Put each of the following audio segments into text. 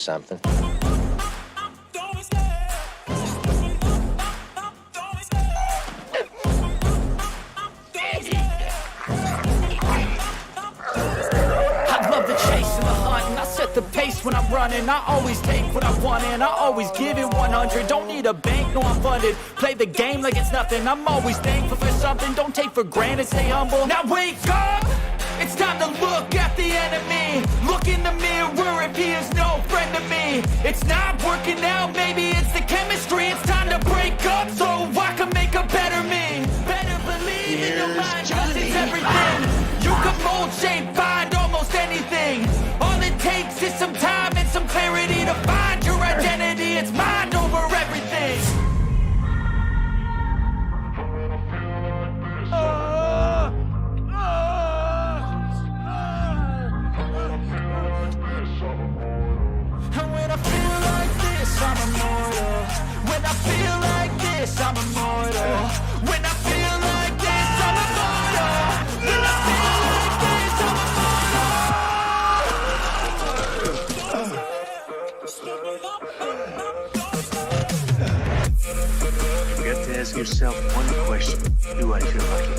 something. I love the chase and the hunt, and I set the pace when I'm running. I always take what I want and I always give it 100. Don't need a bank, no I'm funded. Play the game like it's nothing. I'm always thankful for something. Don't take for granted, stay humble. Now wake up! It's time to look at the enemy. Look in the mirror if he is no friend to me. It's not working out, maybe it's the chemistry. It's time to break up so I can make a better me. Better believe in your mind, cause it's everything. You can mold, shape, find almost anything. All it takes is some time and some clarity to find your identity. It's mind over everything. And when I feel like this, I'm immortal. When I feel like this, I'm immortal. When I feel like this, I'm immortal. When I feel like this, I'm You got to ask yourself one question. Do I feel lucky?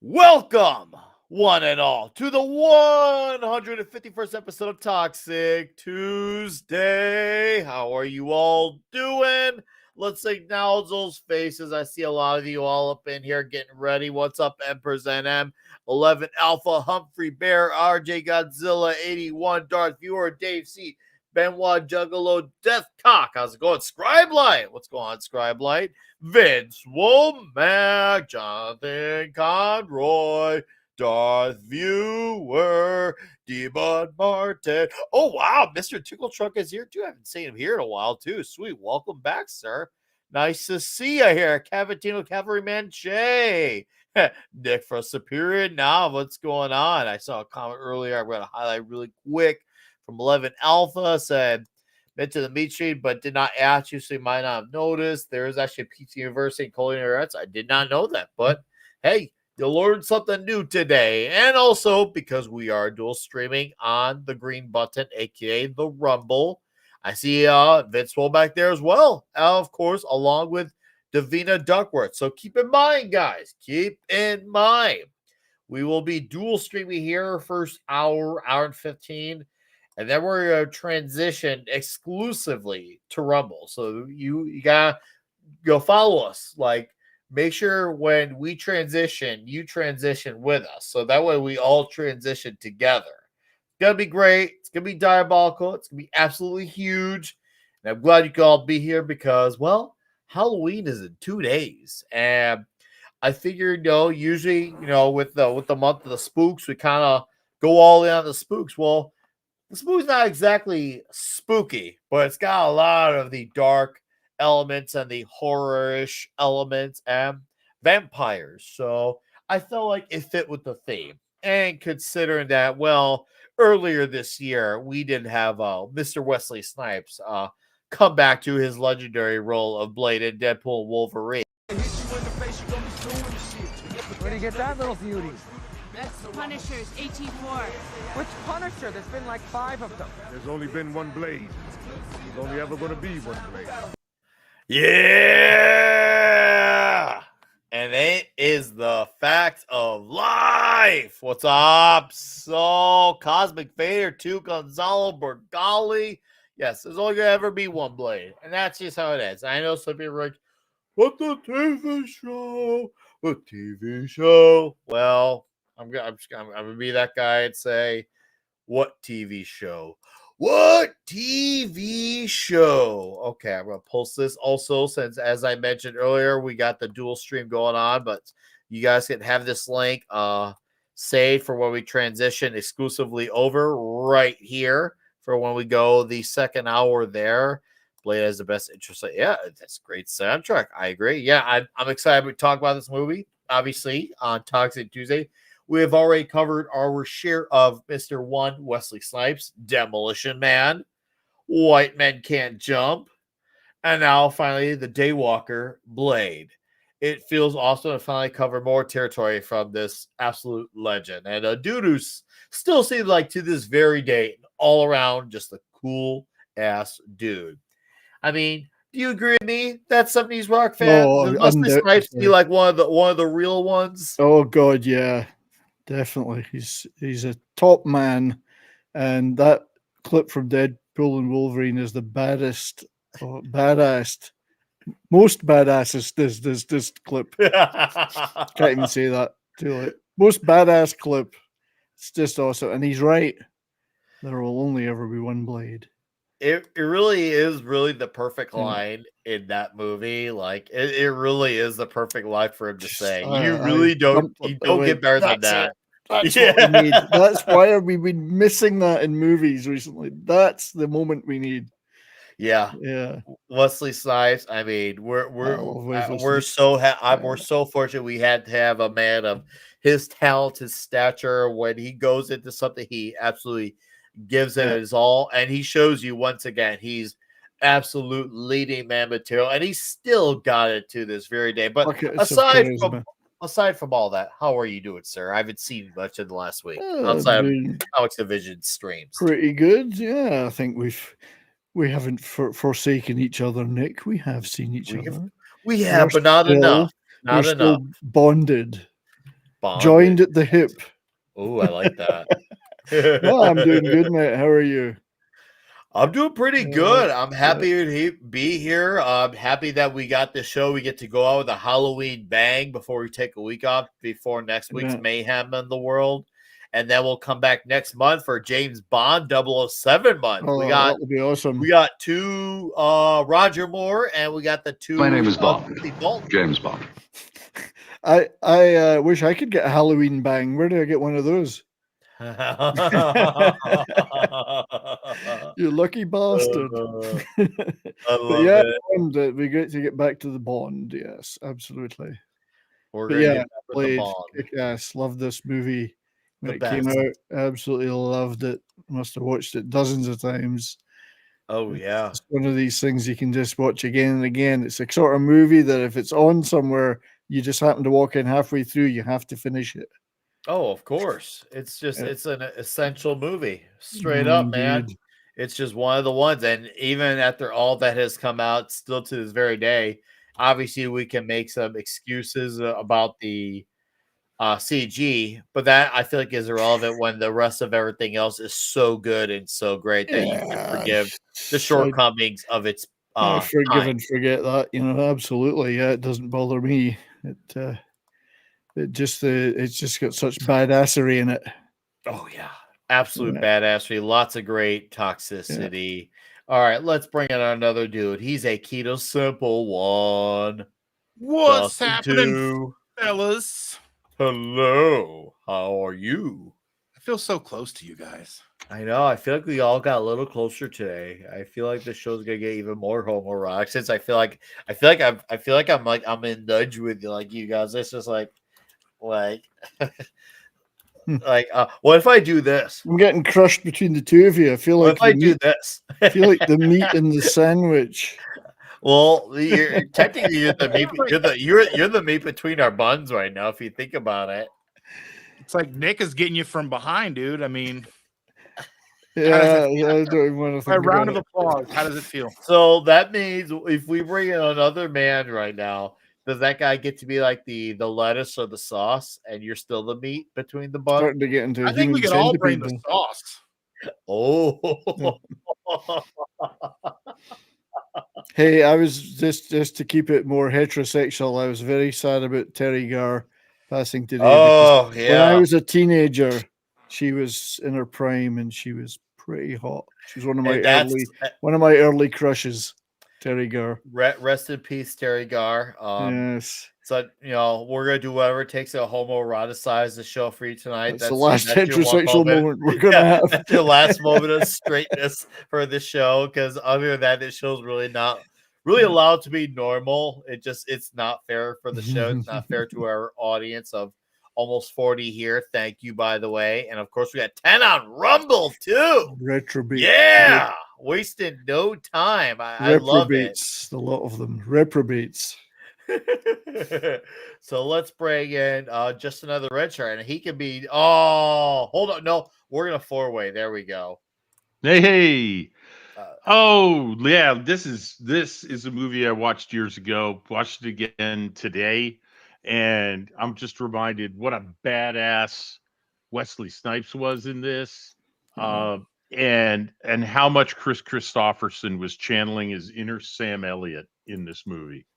Welcome, one and all, to the 151st episode of Toxic Tuesday. How are you all doing? Let's acknowledge those faces. I see a lot of you all up in here getting ready. What's up, Emperors NM, 11 Alpha, Humphrey Bear, RJ Godzilla, 81, Darth Viewer, Dave C, Benoit Juggalo, Death Cock. How's it going? Scribe Light. What's going on, Scribe Light? Vince Womack, Jonathan Conroy, Darth Viewer, Demon Martin. Oh, wow. Mr. Tickle Truck is here, too. I haven't seen him here in a while, too. Sweet. Welcome back, sir. Nice to see you here. Cavatino Cavalryman Jay. Nick for Superior. Now, what's going on? I saw a comment earlier. I'm going to highlight really quick from 11 Alpha. Said, been to the meet street, but did not ask you, so you might not have noticed. There is actually a PT University in Culinary Arts. I did not know that, but hey, you'll learn something new today. And also, because we are dual streaming on the green button, aka the Rumble, I see Vince back there as well, of course, along with Davina Duckworth. So keep in mind, guys, keep in mind, we will be dual streaming here first hour and 15. And then we're going to transition exclusively to Rumble. So you got to go follow us. Like, make sure when we transition, you transition with us. So that way we all transition together. It's going to be great. It's going to be diabolical. It's going to be absolutely huge. And I'm glad you can all be here because, well, Halloween is in 2 days. And I figured, usually, with the month of the spooks, we kind of go all in on the spooks. Well, this movie's not exactly spooky, but it's got a lot of the dark elements and the horror-ish elements and vampires. So I felt like it fit with the theme. And considering that, well, earlier this year, we didn't have Mr. Wesley Snipes come back to his legendary role of Blade in Deadpool and Wolverine. Where do you get that little beauty? Punishers, 18-4. Which Punisher? There's been like 5 of them. There's only been one Blade. There's only ever going to be one Blade. Yeah! And it is the fact of life. What's up? So, Cosmic Vader 2, Gonzalo Borgali. Yes, there's only going to ever be one Blade. And that's just how it is. I know some people are like, what the TV show? What TV show? Well, I'm gonna be that guy and say, what TV show? What TV show? Okay, I'm gonna post this also since, as I mentioned earlier, we got the dual stream going on, but you guys can have this link saved for when we transition exclusively over right here for when we go the second hour there. Blade has the best interest. Yeah, that's a great soundtrack. I agree. Yeah, I'm excited to talk about this movie. Obviously, on Toxic Tuesday, we have already covered our share of Mr. One, Wesley Snipes, Demolition Man, White Men Can't Jump, and now finally the Daywalker, Blade. It feels awesome to finally cover more territory from this absolute legend. And a dude who still seems like to this very day, all around just a cool ass dude. I mean, do you agree with me? That 70s rock fan? Oh, Does Wesley Snipes be like one of the real ones? Oh God, yeah, definitely. He's a top man, and that clip from Deadpool and Wolverine is the baddest, most badass is this clip. Can't even say that too late. Most badass clip. It's just awesome, and he's right. There will only ever be one Blade. It really is the perfect line in that movie. Like it really is the perfect line for him to say. You really don't get better than that. That's what we need. That's why we've been missing that in movies recently. That's the moment we need. Yeah. Wesley Snipes. I mean, we're so fortunate we had to have a man of his talent, his stature. When he goes into something, he absolutely gives it his all, and he shows you once again he's absolute leading man material, and he's still got it to this very day. But aside from all that, how are you doing, sir? I haven't seen much in the last week outside of Comics Division streams. Pretty good, yeah. I think we haven't forsaken each other, Nick. We have seen each other. We have, but not enough. Not enough. Bonded, joined at the hip. Oh, I like that. No, I'm doing good, mate. How are you? I'm doing pretty good. I'm happy to be here. I'm happy that we got this show. We get to go out with a Halloween bang before we take a week off before next week's mayhem in the world. And then we'll come back next month for James Bond 007 month. That would be awesome. We got 2 Roger Moore, and we got the 2 My name is Bond. James Bond. I wish I could get a Halloween bang. Where do I get one of those? You lucky bastard. I love it. It'd be great to get back to the Bond. Yes, absolutely. Blade, kick-ass. Love this movie when it came out. Absolutely loved it. Must have watched it dozens of times. Oh yeah, it's one of these things you can just watch again and again. It's a sort of movie that if it's on somewhere, you just happen to walk in halfway through, you have to finish it. Oh, of course. It's just it's an essential movie. Straight up, man. It's just one of the ones. And even after all that has come out, still to this very day, obviously we can make some excuses about the CG, but that I feel like is irrelevant when the rest of everything else is so good and so great that you can forgive the shortcomings of its forgive and forget that, absolutely. Yeah, it doesn't bother me. It's just got such badassery in it. Oh yeah, absolute badassery. Lots of great toxicity. All right, let's bring in another dude. He's a keto simple one. What's happening, fellas? Hello, how are you? I feel so close to you guys. I know. I feel like we all got a little closer today. I feel like the show's gonna get even more homoerotic since I feel like I'm in nudge with you guys. It's just like what if I do this? I'm getting crushed between the two of you. I feel like if I do this, I feel like the meat in the sandwich. Well, technically you're the meat. You're the meat between our buns right now. If you think about it, it's like Nick is getting you from behind, dude. I mean, I don't even want to think. A round of applause. How does it feel? So that means if we bring in another man right now, does that guy get to be like the lettuce or the sauce, and you're still the meat between the buns? Starting to get into. I think we could all bring the sauce. Oh. Hey, I was just to keep it more heterosexual. I was very sad about Terry Garr passing today. Oh yeah. When I was a teenager, she was in her prime and she was pretty hot. She was one of my early crushes. Terry Garr. Rest in peace, Terry Garr. Yes. So, we're going to do whatever it takes to homoeroticize the show for you tonight. That's the last heterosexual moment we're going to have. That's your last moment of straightness for this show, because other than that, this show's really not really allowed to be normal. It's not fair for the show. It's not fair to our audience of almost 40 here. Thank you, by the way. And, of course, we got 10 on Rumble, too. Retrobate. Yeah. Wasting no time. I love it. A lot of them. Reprobates. So let's bring in just another red shirt, and he can be. Oh, hold on, no, we're gonna 4-way. There we go. Hey. Oh yeah, this is a movie I watched years ago. Watched it again today, and I'm just reminded what a badass Wesley Snipes was in this, and how much Chris Christopherson was channeling his inner Sam Elliott in this movie.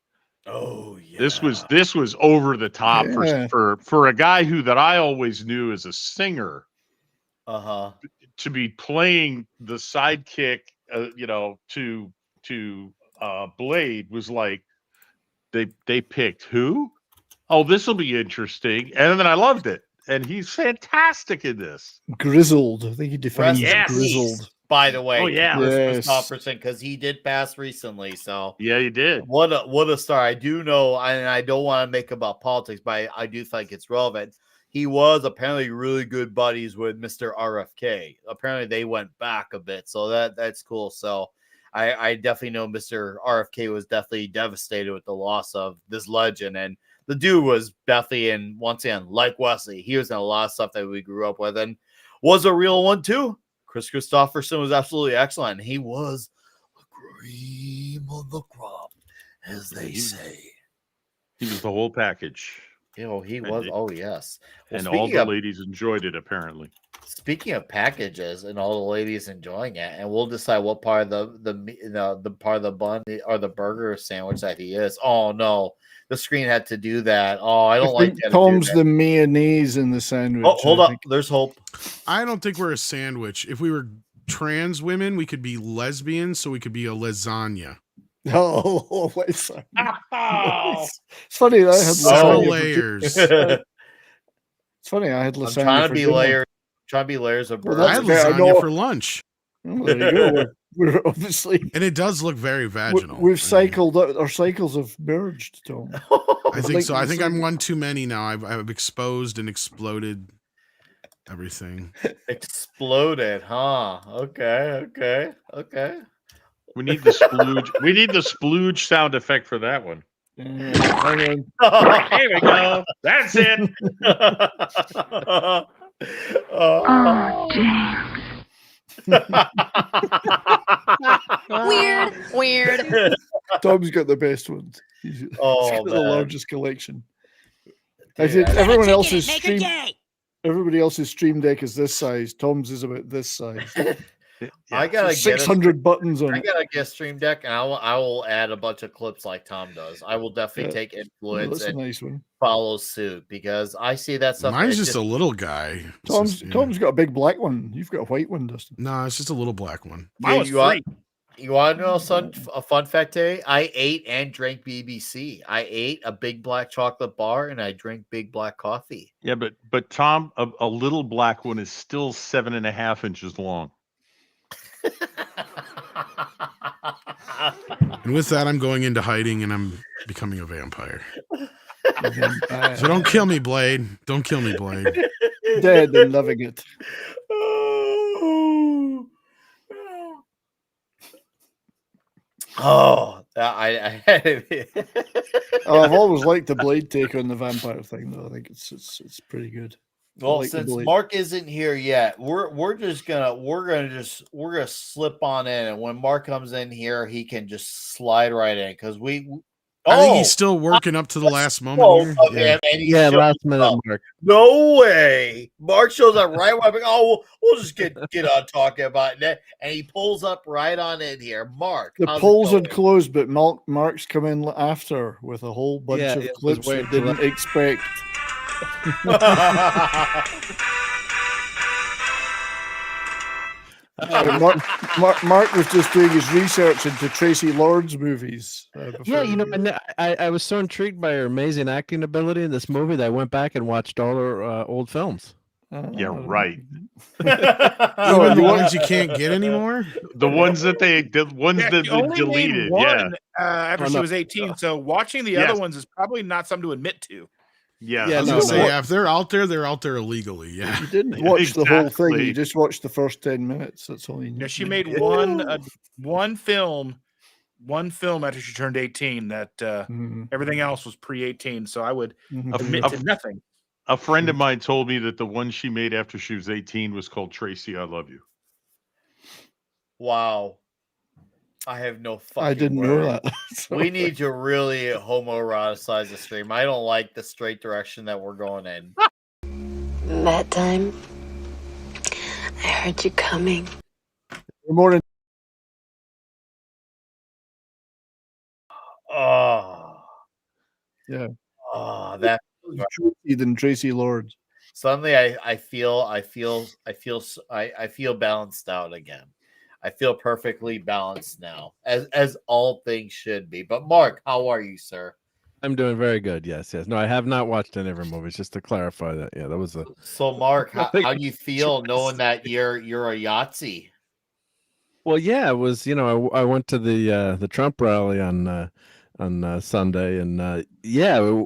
Oh yeah, this was over the top for a guy that I always knew as a singer. To be playing the sidekick, to Blade was like they picked who? Oh, this will be interesting, and then I loved it, and he's fantastic in this. Grizzled, I think he defined grizzled. By the way, Chris Christopherson, because he did pass recently. So yeah, he did. What a star! I do know, and I don't want to make about politics, but I do think it's relevant. He was apparently really good buddies with Mr. RFK. Apparently, they went back a bit, so that's cool. So I definitely know Mr. RFK was definitely devastated with the loss of this legend, and the dude was definitely in, once again, like Wesley, he was in a lot of stuff that we grew up with, and was a real one too. Chris Christopherson was absolutely excellent. He was the cream of the crop, as they say. He was the whole package. He was. Oh, yes. Well, and all the ladies enjoyed it, apparently. Speaking of packages and all the ladies enjoying it, and we'll decide what part of the part of the bun or the burger sandwich that he is. Oh, no. The screen had to do that. Oh, I don't like that. Tom's the mayonnaise in the sandwich. Oh, hold up. There's hope. I don't think we're a sandwich. If we were trans women, we could be lesbians, so we could be a lasagna. Oh, it's funny that I had lasagna layers. It's funny I had lasagna. I'm trying to be layers. Trying to be layers of burger. I had lasagna for lunch. Oh, there you go. We're obviously, and it does look very vaginal. We've cycled. Our cycles have merged, Tom. I think so. I think I'm one too many now. I've exposed and exploded everything. Exploded, huh? Okay. We need the splooge. We need the splooge sound effect for that one. Here we go. That's it. Oh, James. Weird. Tom's got the best ones. He's got the largest collection. I think everyone else's stream. Everybody else's stream deck is this size. Tom's is about this size. I gotta get 600 buttons on it. I gotta get Stream Deck, and I will add a bunch of clips like Tom does. I will definitely take influence and nice one. Follow suit, because I see that stuff. Mine's just a little guy. Tom's got a big black one. You've got a white one, Dustin. No, it's just a little black one. You want to know a fun fact today? I ate and drank BBC. I ate a big black chocolate bar, and I drank big black coffee. Yeah, but Tom, a little black one is still 7.5 inches long. And with that, I'm going into hiding, and I'm becoming a vampire. So don't kill me, Blade. Don't kill me, Blade. Dead and loving it. I've always liked the Blade take on the vampire thing, though. I think it's pretty good. Well, since Mark isn't here yet, we're gonna slip on in, and when Mark comes in here, he can just slide right in, because I think he's still working up to the last moment. Yeah, last minute, Mark. No way. Mark shows up right when I'm like, we'll just get on talking about it. And he pulls up right on in here. Mark. The polls had closed, but Mark's come in after with a whole bunch of clips we didn't expect. Mark was just doing his research into Tracy Lord's movies. Yeah, and I was so intrigued by her amazing acting ability in this movie that I went back and watched all her old films. Yeah, right. Even the ones you can't get anymore. The ones that they deleted. One, after she was 18. So watching the other ones is probably not something to admit to. Yeah, I was gonna say, if they're out there illegally. Yeah, you didn't watch the whole thing. You just watched the first 10 minutes. That's all you need. Yeah, she made one film after she turned 18. That everything else was pre-18. So I would admit to nothing. A friend of mine told me that the one she made after she was 18 was called Tracy, I Love You. Wow. I have no fucking I didn't know that. We need to really homoeroticize the stream. I don't like the straight direction that we're going in. That time, I heard you coming. Good morning. Oh. Yeah. Oh, that Tracy than Tracy Lord. Suddenly I feel balanced out again. I feel perfectly balanced now, as all things should be. But Mark, how are you, sir? I'm doing very good. Yes. No, I have not watched any of her movies. Just to clarify that, that was a. So, Mark, how do you feel knowing that you're a Yahtzee? Well, yeah, it was. I went to the Trump rally on Sunday, and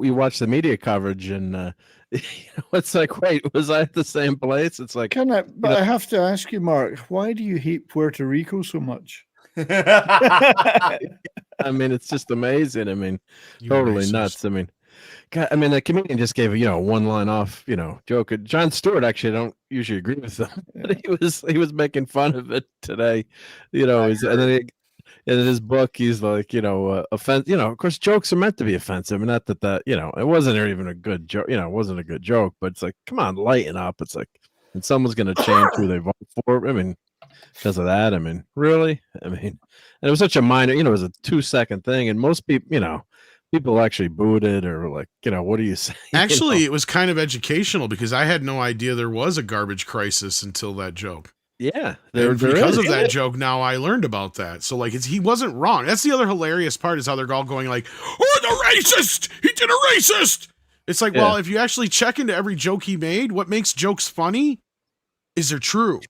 we watched the media coverage, and it's like, wait, was I at the same place? It's like, I have to ask you, Mark, why do you hate Puerto Rico so much? I mean, it's just amazing. I mean, totally nuts. I mean, God, the comedian just gave a one line off joke. Jon Stewart, actually, I don't usually agree with him, but he was making fun of it today. And then in his book, he's like, offense. Of course, jokes are meant to be offensive, and not that it wasn't even a good joke. It wasn't a good joke, but it's like, come on, lighten up. It's like, and someone's going to change who they vote for. I mean, because of that. I mean, really? I mean, and it was such a minor. It was a 2-second thing, and most people, people actually booed it or like, what are you saying? Actually, it was kind of educational because I had no idea there was a garbage crisis until that joke. Yeah, because of that joke, now I learned about that. So like, he wasn't wrong. That's the other hilarious part is how they're all going like, "Oh, the racist! He did a racist!" It's like, well, if you actually check into every joke he made, what makes jokes funny is they're true.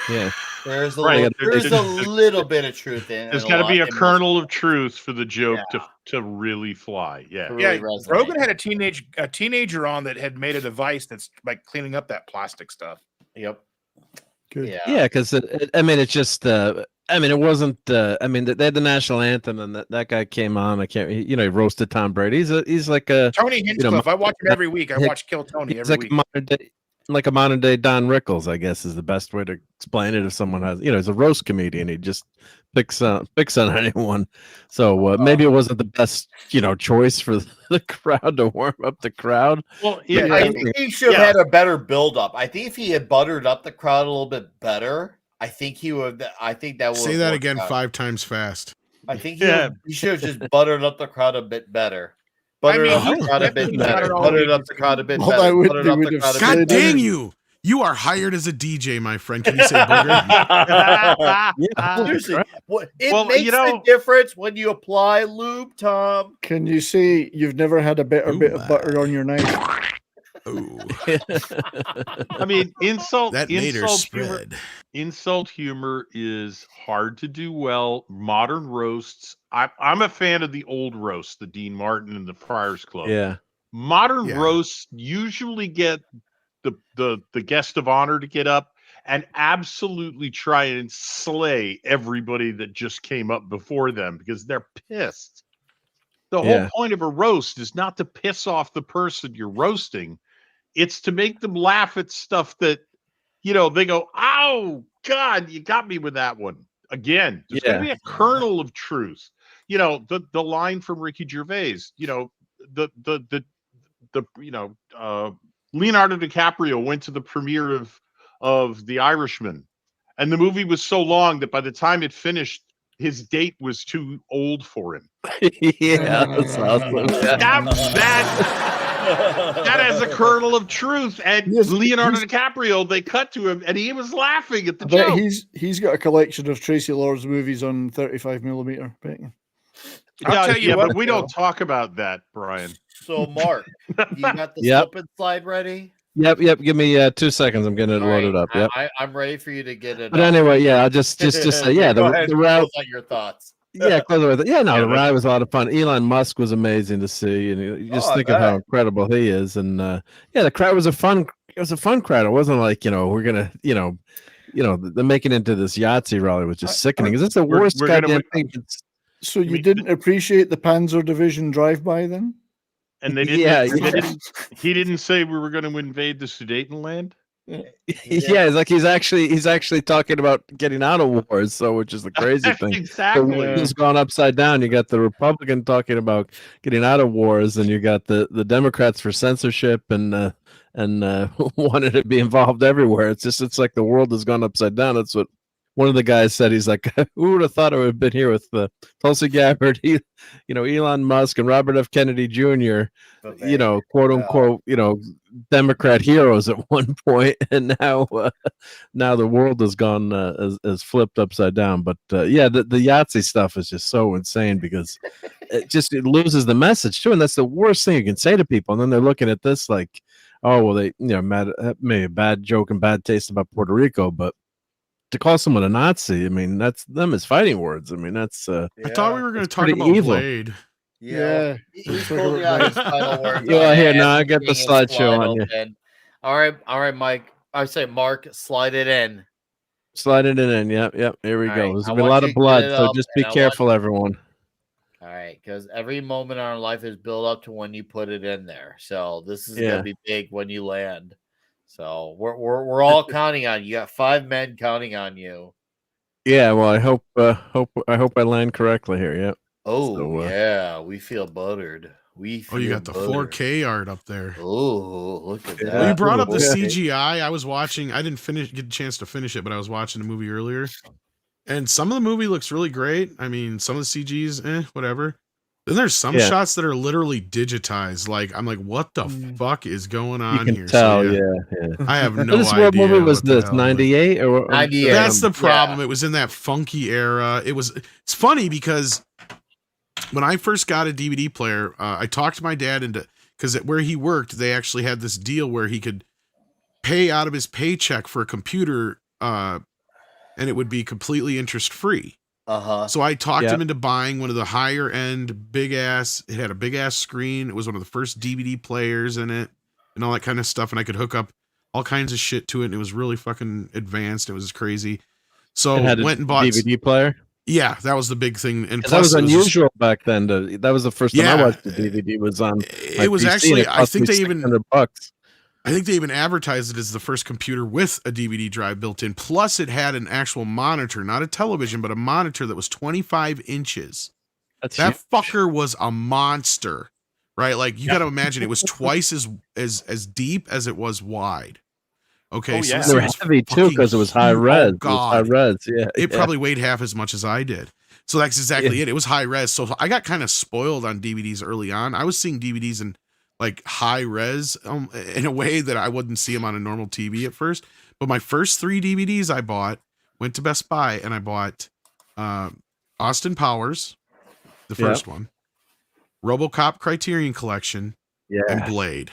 Yeah, there's a little bit of truth in it. There's got to be a kernel of truth for the joke to really fly. Yeah, really Rogan had a teenager on that had made a device that's like cleaning up that plastic stuff. Yep. Good. Yeah, because it's just. It wasn't. They had the national anthem, and that guy came on. I can't. He roasted Tom Brady. He's like a Tony Hinchcliffe. I watch him every week. I watch Kill Tony every week. Like a modern day Don Rickles, I guess, is the best way to explain it. If someone has, he's a roast comedian. He just picks on anyone. So maybe it wasn't the best, choice for the crowd to warm up the crowd. Well, I think he should have had a better build up. I think if he had buttered up the crowd a little bit better, I think he would. I think that would say that again 5 times fast. I think he should have just buttered up the crowd a bit better. Buttered up the crowd a bit better. Buttered up the crowd a bit better. God dang you! You are hired as a DJ, my friend. Can you say booger? Seriously, it makes a difference when you apply lube, Tom. Can you say you've never had a better bit of butter on your knife? Insult humor is hard to do well. Modern roasts. I'm a fan of the old roasts, the Dean Martin and the Friars Club. Yeah. Modern roasts usually get the guest of honor to get up and absolutely try and slay everybody that just came up before them because they're pissed. The whole point of a roast is not to piss off the person you're roasting. It's to make them laugh at stuff that, they go, "Oh, God, you got me with that one." Again, there's going to be a kernel of truth. The line from Ricky Gervais, Leonardo DiCaprio went to the premiere of The Irishman, and the movie was so long that by the time it finished, his date was too old for him. Yeah, that's awesome. That has a kernel of truth. And Leonardo DiCaprio, they cut to him, and he was laughing at the joke. He's got a collection of Tracy Lords movies on 35mm. I'll tell you what, but we don't talk about that, Brian. So, Mark, you got the slip and slide ready? Yep. Give me 2 seconds. I'm getting it loaded up. Yep. I'm ready for you to get it. But anyway, yeah, I'll just say, yeah, Go ahead, the route. on your thoughts. Yeah, close with it. Yeah, no, the ride was a lot of fun. Elon Musk was amazing to see, and you just think of how incredible he is. And yeah, the crowd was a fun. It was a fun crowd. It wasn't like we're gonna the making into this Yahtzee rally was just sickening. Is this the worst goddamn thing? So you didn't appreciate the Panzer Division drive-by then? And they didn't. He didn't say we were going to invade the Sudetenland. Yeah, he's actually talking about getting out of wars, so which is the crazy thing. Exactly. The world has gone upside down. You got the Republican talking about getting out of wars, and you got the Democrats for censorship and wanted to be involved everywhere. It's like the world has gone upside down. That's what one of the guys said. He's like, who would have thought I would have been here with Tulsi Gabbard, Elon Musk and Robert F. Kennedy Jr., quote unquote, Democrat heroes at one point, and now the world has gone has flipped upside down. But yeah, the Yahtzee stuff is just so insane because it loses the message too, and that's the worst thing you can say to people. And then they're looking at this like, oh well, they maybe a bad joke and bad taste about Puerto Rico, but to call someone a Nazi, I mean, that's them as fighting words. I mean, that's. I thought we were going to talk about evil. Blade. Yeah. He's totally on his final words. Yeah, here now I got the slideshow on you. All right, Mike. I say, Mark, slide it in. Slide it in. Yep. Here we go. There's been a lot of blood, so just be careful, everyone. All right, because every moment in our life is built up to when you put it in there. So this is gonna be big when you land. So we're all counting on you. You got 5 men counting on you. Yeah, well, I hope I land correctly here. Yeah. Oh, yeah, we feel buttered. You got the 4K art up there. Oh, look at that. Well, you brought up the CGI. I was watching. I didn't get a chance to finish it, but I was watching the movie earlier, and some of the movie looks really great. I mean, some of the CGs, whatever. Then there's some shots that are literally digitized. Like I'm like, what the fuck is going on here? Tell, so, yeah. I have no idea. What movie was this? 98 or 98? That's the problem. It was in that funky era. It's funny because when I first got a DVD player, I talked to my dad because where he worked, they actually had this deal where he could pay out of his paycheck for a computer, and it would be completely interest free. So I talked him into buying one of the higher end it had a big ass screen. It was one of the first DVD players in it and all that kind of stuff. And I could hook up all kinds of shit to it. And it was really fucking advanced. It was crazy. So went and bought DVD player. Yeah, that was the big thing. And that was unusual back then. That was the first time I watched the DVD was on. It was actually, I think they even $600. I think they even advertised it as the first computer with a DVD drive built in. Plus, it had an actual monitor, not a television, but a monitor that was 25 inches. That fucker was a monster, right? Like you got to imagine it was twice as deep as it was wide. Okay, so they were heavy too because it was high res. Oh, God. High res, yeah. It probably weighed half as much as I did. So that's exactly it. It was high res. So I got kind of spoiled on DVDs early on. I was seeing DVDs in like high res in a way that I wouldn't see them on a normal TV at first. But my first 3 DVDs I bought, went to Best Buy and I bought Austin Powers, the first one, RoboCop Criterion Collection, and Blade.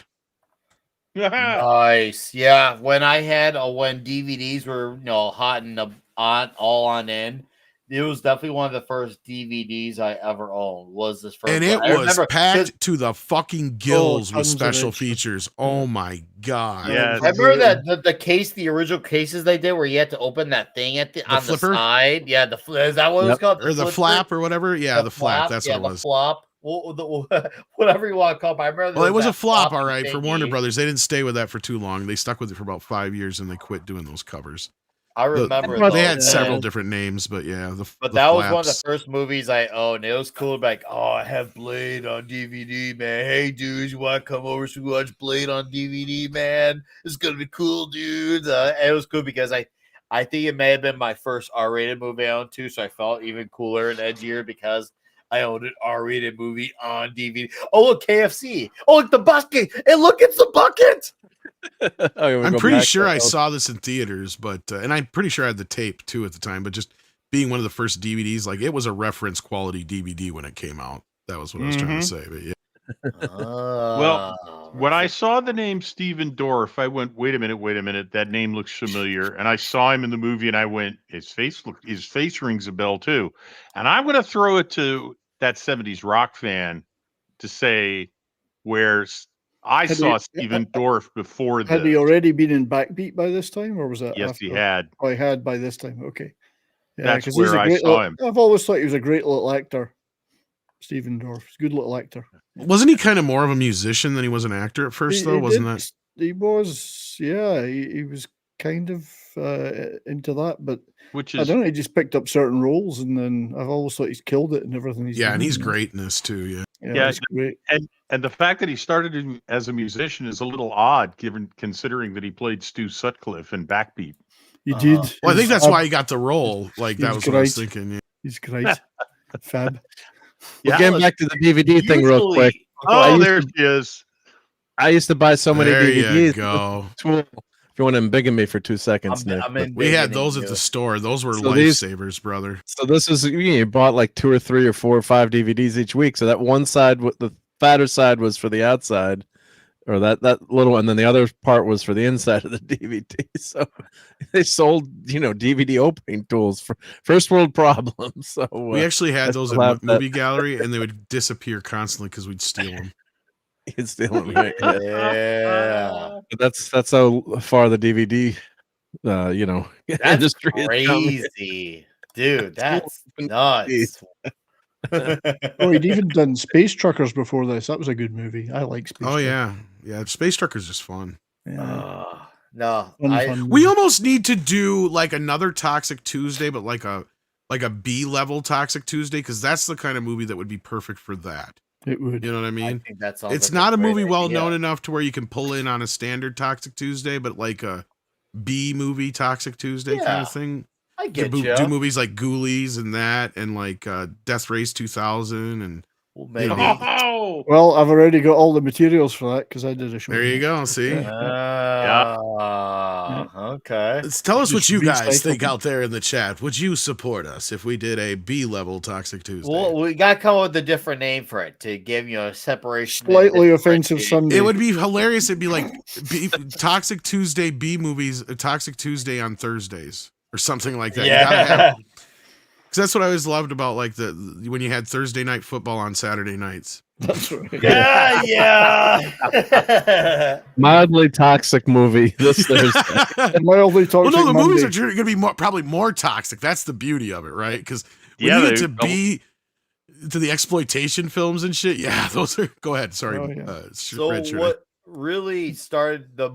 Nice. Yeah, when DVDs were hot and all on end, it was definitely one of the first DVDs I ever owned. Was this first? And it was packed to the fucking gills with special features. Oh my God! Yeah, I remember that the case, the original cases they did, where you had to open that thing on the side. Yeah, is that what it was called? Or the flap or whatever? Yeah, the flap. That's what it was. The flop. Whatever you want to call it. I remember. Well, it was a flop, all right, for Warner Brothers. They didn't stay with that for too long. They stuck with it for about 5 years, and they quit doing those covers. I remember they had several different names, but yeah. That was one of the first movies I owned. It was cool. Like, I have Blade on DVD, man. Hey, dudes, you want to come over so we watch Blade on DVD, man? It's gonna be cool, dudes. It was cool because I think it may have been my first R-rated movie I owned too, so I felt even cooler and edgier because I own an R-rated movie on DVD. Oh, look, KFC. Oh, look, the bucket. And look, it's the bucket. I'm pretty sure I saw this in theaters, but and I'm pretty sure I had the tape too at the time. But just being one of the first DVDs, like it was a reference quality DVD when it came out. That was what I was trying to say. But yeah. Well, when I saw the name Steven Dorff, I went, wait a minute, that name looks familiar. And I saw him in the movie, and I went, his face rings a bell too. And I'm going to throw it to that 70s rock fan to say where I saw Steven Dorff before this. Had he already been in Backbeat by this time, or was that? Yes, after? he had. Oh, he had by this time. Okay, yeah, that's where I saw him. I've always thought he was a great little actor. Steven Dorff, he's a good little actor. Wasn't he kind of more of a musician than he was an actor at first, though? Wasn't that? He was, yeah. He was kind of into that, but which is, I don't know. He just picked up certain roles, and then I've always thought he's killed it and everything. And he's great in this too. Yeah, he's great. And the fact that he started as a musician is a little odd, considering that he played Stu Sutcliffe in Backbeat. He did. Well, I think that's why he got the role. Like that was what I was thinking. Yeah. He's great. Fab. Well, getting back to the DVD thing real quick. Oh, there she is. I used to buy so many DVDs. There you go. If you want to embiggen me for 2 seconds, Nick. We had those at the store. Those were lifesavers, brother. So this is, you bought like 2 or 3 or 4 or 5 DVDs each week. So that one side, the fatter side was for the outside, or that little, and then the other part was for the inside of the DVD. So they sold, DVD opening tools for first world problems. So we actually had those at Movie Gallery, and they would disappear constantly because we'd steal them. You'd steal them, right? Yeah. But that's how far the DVD, that's industry crazy, dude. That's nuts. Oh, he'd even done Space Truckers before this. That was a good movie. I like Space Truckers. Yeah. Space Truckers is fun. Yeah. No, we almost need to do like another Toxic Tuesday, but like a B level Toxic Tuesday, because that's the kind of movie that would be perfect for that. It would. You know what I mean? I think that sounds it's like not a movie idea. well known enough to where you can pull in on a standard Toxic Tuesday, but like a B movie Toxic Tuesday kind of thing. I get do movies like Ghoulies and that, and like Death Race 2000, and maybe. Well, I've already got all the materials for that because I did a show. There you go. See, okay. Tell us what you guys think out there in the chat. Would you support us if we did a B level Toxic Tuesday? Well, we got to come up with a different name for it to give a separation. Slightly offensive Sunday. It would be hilarious. It'd be like Toxic Tuesday B movies, Toxic Tuesday on Thursdays. Or something like that. Yeah. Because that's what I always loved about like when you had Thursday night football on Saturday nights. That's right. Yeah. Mildly toxic movie this Thursday. Mildly toxic. Well, no, the movies Monday. are going to be probably more toxic. That's the beauty of it, right? Because when you get to the exploitation films and shit, those are. Go ahead. Sorry. So what really started the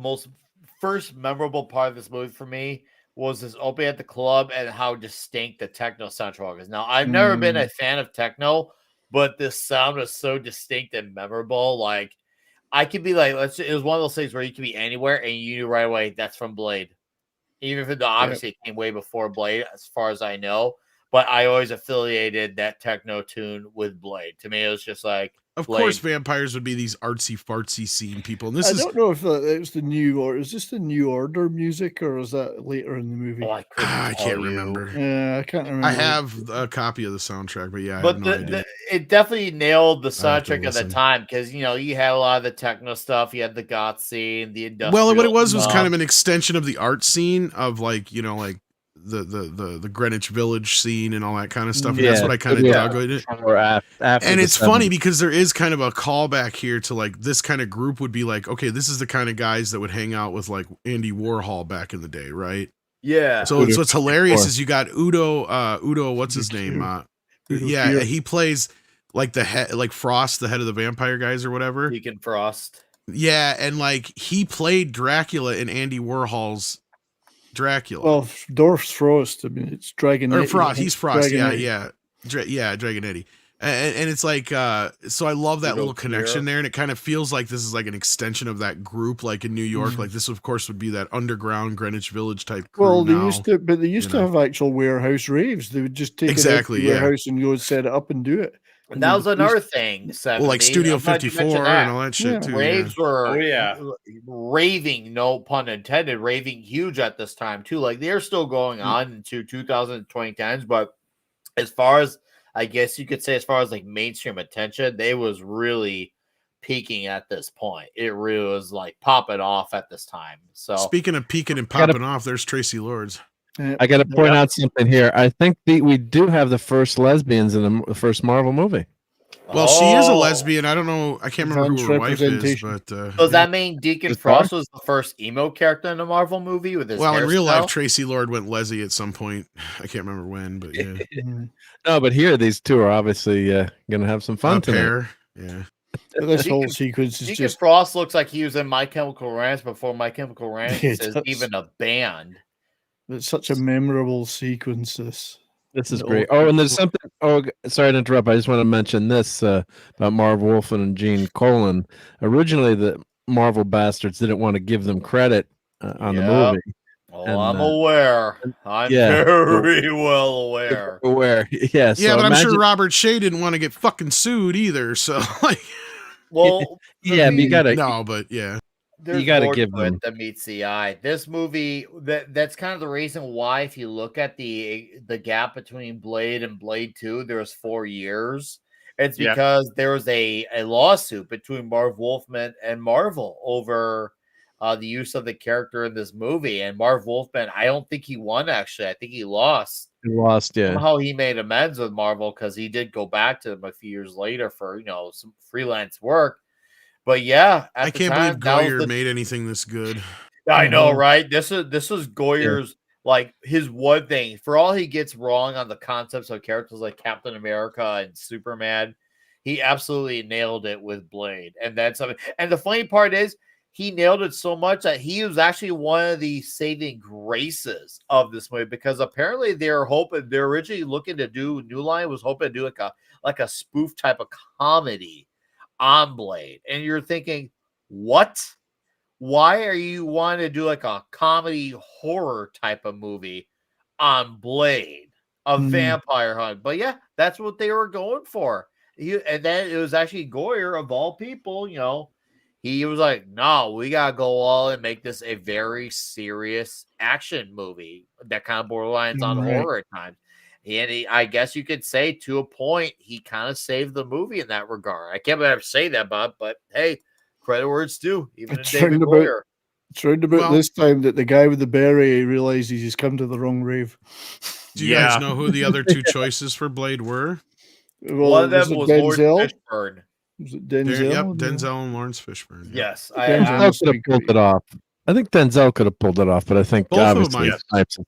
first memorable part of this movie for me was this opening at the club and how distinct the techno soundtrack is. Now, I've never been a fan of techno, but this sound was so distinct and memorable. Like, I could be like, it was one of those things where you could be anywhere and you knew right away that's from Blade. Even if obviously it came way before Blade, as far as I know. But I always affiliated that techno tune with Blade. To me, it was just like, of course, vampires would be these artsy fartsy scene people. And I don't know if it was the new or is this the New Order music or is that later in the movie? Oh, I can't remember. Yeah, I can't remember. I have a copy of the soundtrack, but I but have no idea. It definitely nailed the soundtrack of the time because you had a lot of the techno stuff. You had the goth scene, the industrial. Well, what it was kind of an extension of the art scene of like like the Greenwich Village scene and all that kind of stuff. And that's what I kind of dug with it. And it's funny because there is kind of a callback here to like this kind of group would be like, okay, this is the kind of guys that would hang out with like Andy Warhol back in the day, right? Yeah. So what's hilarious is you got Udo, what's his name? He plays like the head, like Frost, the head of the vampire guys or whatever. Deacon Frost. Yeah, and like he played Dracula in Andy Warhol's Dracula. Well, Dorf's Frost. I mean, it's Dragon. Or Frost. He's Frost. Dragon Dragon Eddie. And it's like, so I love that little connection there, and it kind of feels like this is like an extension of that group, like in New York. Like this, of course, would be that underground Greenwich Village type crew. Well, they used to have actual warehouse raves. They would just take it to the warehouse and go and set it up and do it. And that was another thing. Well, like Studio 54 and all that shit too. Raves yeah. were raving, no pun intended, raving huge at this time too. Like they're still going on into 2010s, but as far as I guess you could say, as far as like mainstream attention, they was really peaking at this point. It really was like popping off at this time. So speaking of peaking and popping off, there's Tracy Lords. I got to point out something here. I think we do have the first lesbians in the first Marvel movie. Well, she is a lesbian. I don't know. I can't remember who her wife is, but does that mean Deacon Frost was the first emo character in a Marvel movie with his in real life, Tracy Lord went lesy at some point. I can't remember when, but yeah. No, but here these two are obviously going to have some fun tonight. Yeah. This whole sequence is Deacon Frost looks like he was in My Chemical Romance before My Chemical Romance is even a band. It's such a memorable sequence. This is great. Oh, and there's something. Oh, sorry to interrupt. I just want to mention this about Marv Wolfman and Gene Colan. Originally, the Marvel bastards didn't want to give them credit on the movie. Oh, and, I'm aware. I'm very well aware. Yeah. Yeah, but I'm sure Robert Shea didn't want to get fucking sued either. So, like, well, yeah, but you gotta. No, but yeah. There's you got to more give to them it that meets the eye. This movie, that's kind of the reason why, if you look at the gap between Blade and Blade 2, there's 4 years. It's because there was a lawsuit between Marv Wolfman and Marvel over the use of the character in this movie. And Marv Wolfman, I don't think he won, actually. I think he lost. He lost, yeah. Somehow he made amends with Marvel because he did go back to them a few years later for, some freelance work. But yeah, I can't believe Goyer made anything this good. I know, right? This is Goyer's like his one thing. For all he gets wrong on the concepts of characters like Captain America and Superman, he absolutely nailed it with Blade. And that's something. And the funny part is he nailed it so much that he was actually one of the saving graces of this movie, because apparently they're originally looking to do New Line was hoping to do like a spoof type of comedy on Blade, and you're thinking, what? Why are you wanting to do like a comedy horror type of movie on Blade, a vampire hunt? But yeah, that's what they were going for. And then it was actually Goyer, of all people, he was like, no, we gotta go all and make this a very serious action movie that kind of borderlines on horror at times. And I guess you could say, to a point, he kind of saved the movie in that regard. I can't believe I say that, Bob, but hey, credit where it's due. Even David Goyer. It's round about this time that the guy with the beret realizes he's come to the wrong rave. Do you guys know who the other two choices for Blade were? Well, one of them was Lawrence Fishburne. Was it Denzel? Yep, Denzel and Lawrence Fishburne. Yes. Denzel could have pulled it off. I think Denzel could have pulled it off, but I think both obviously Snipes.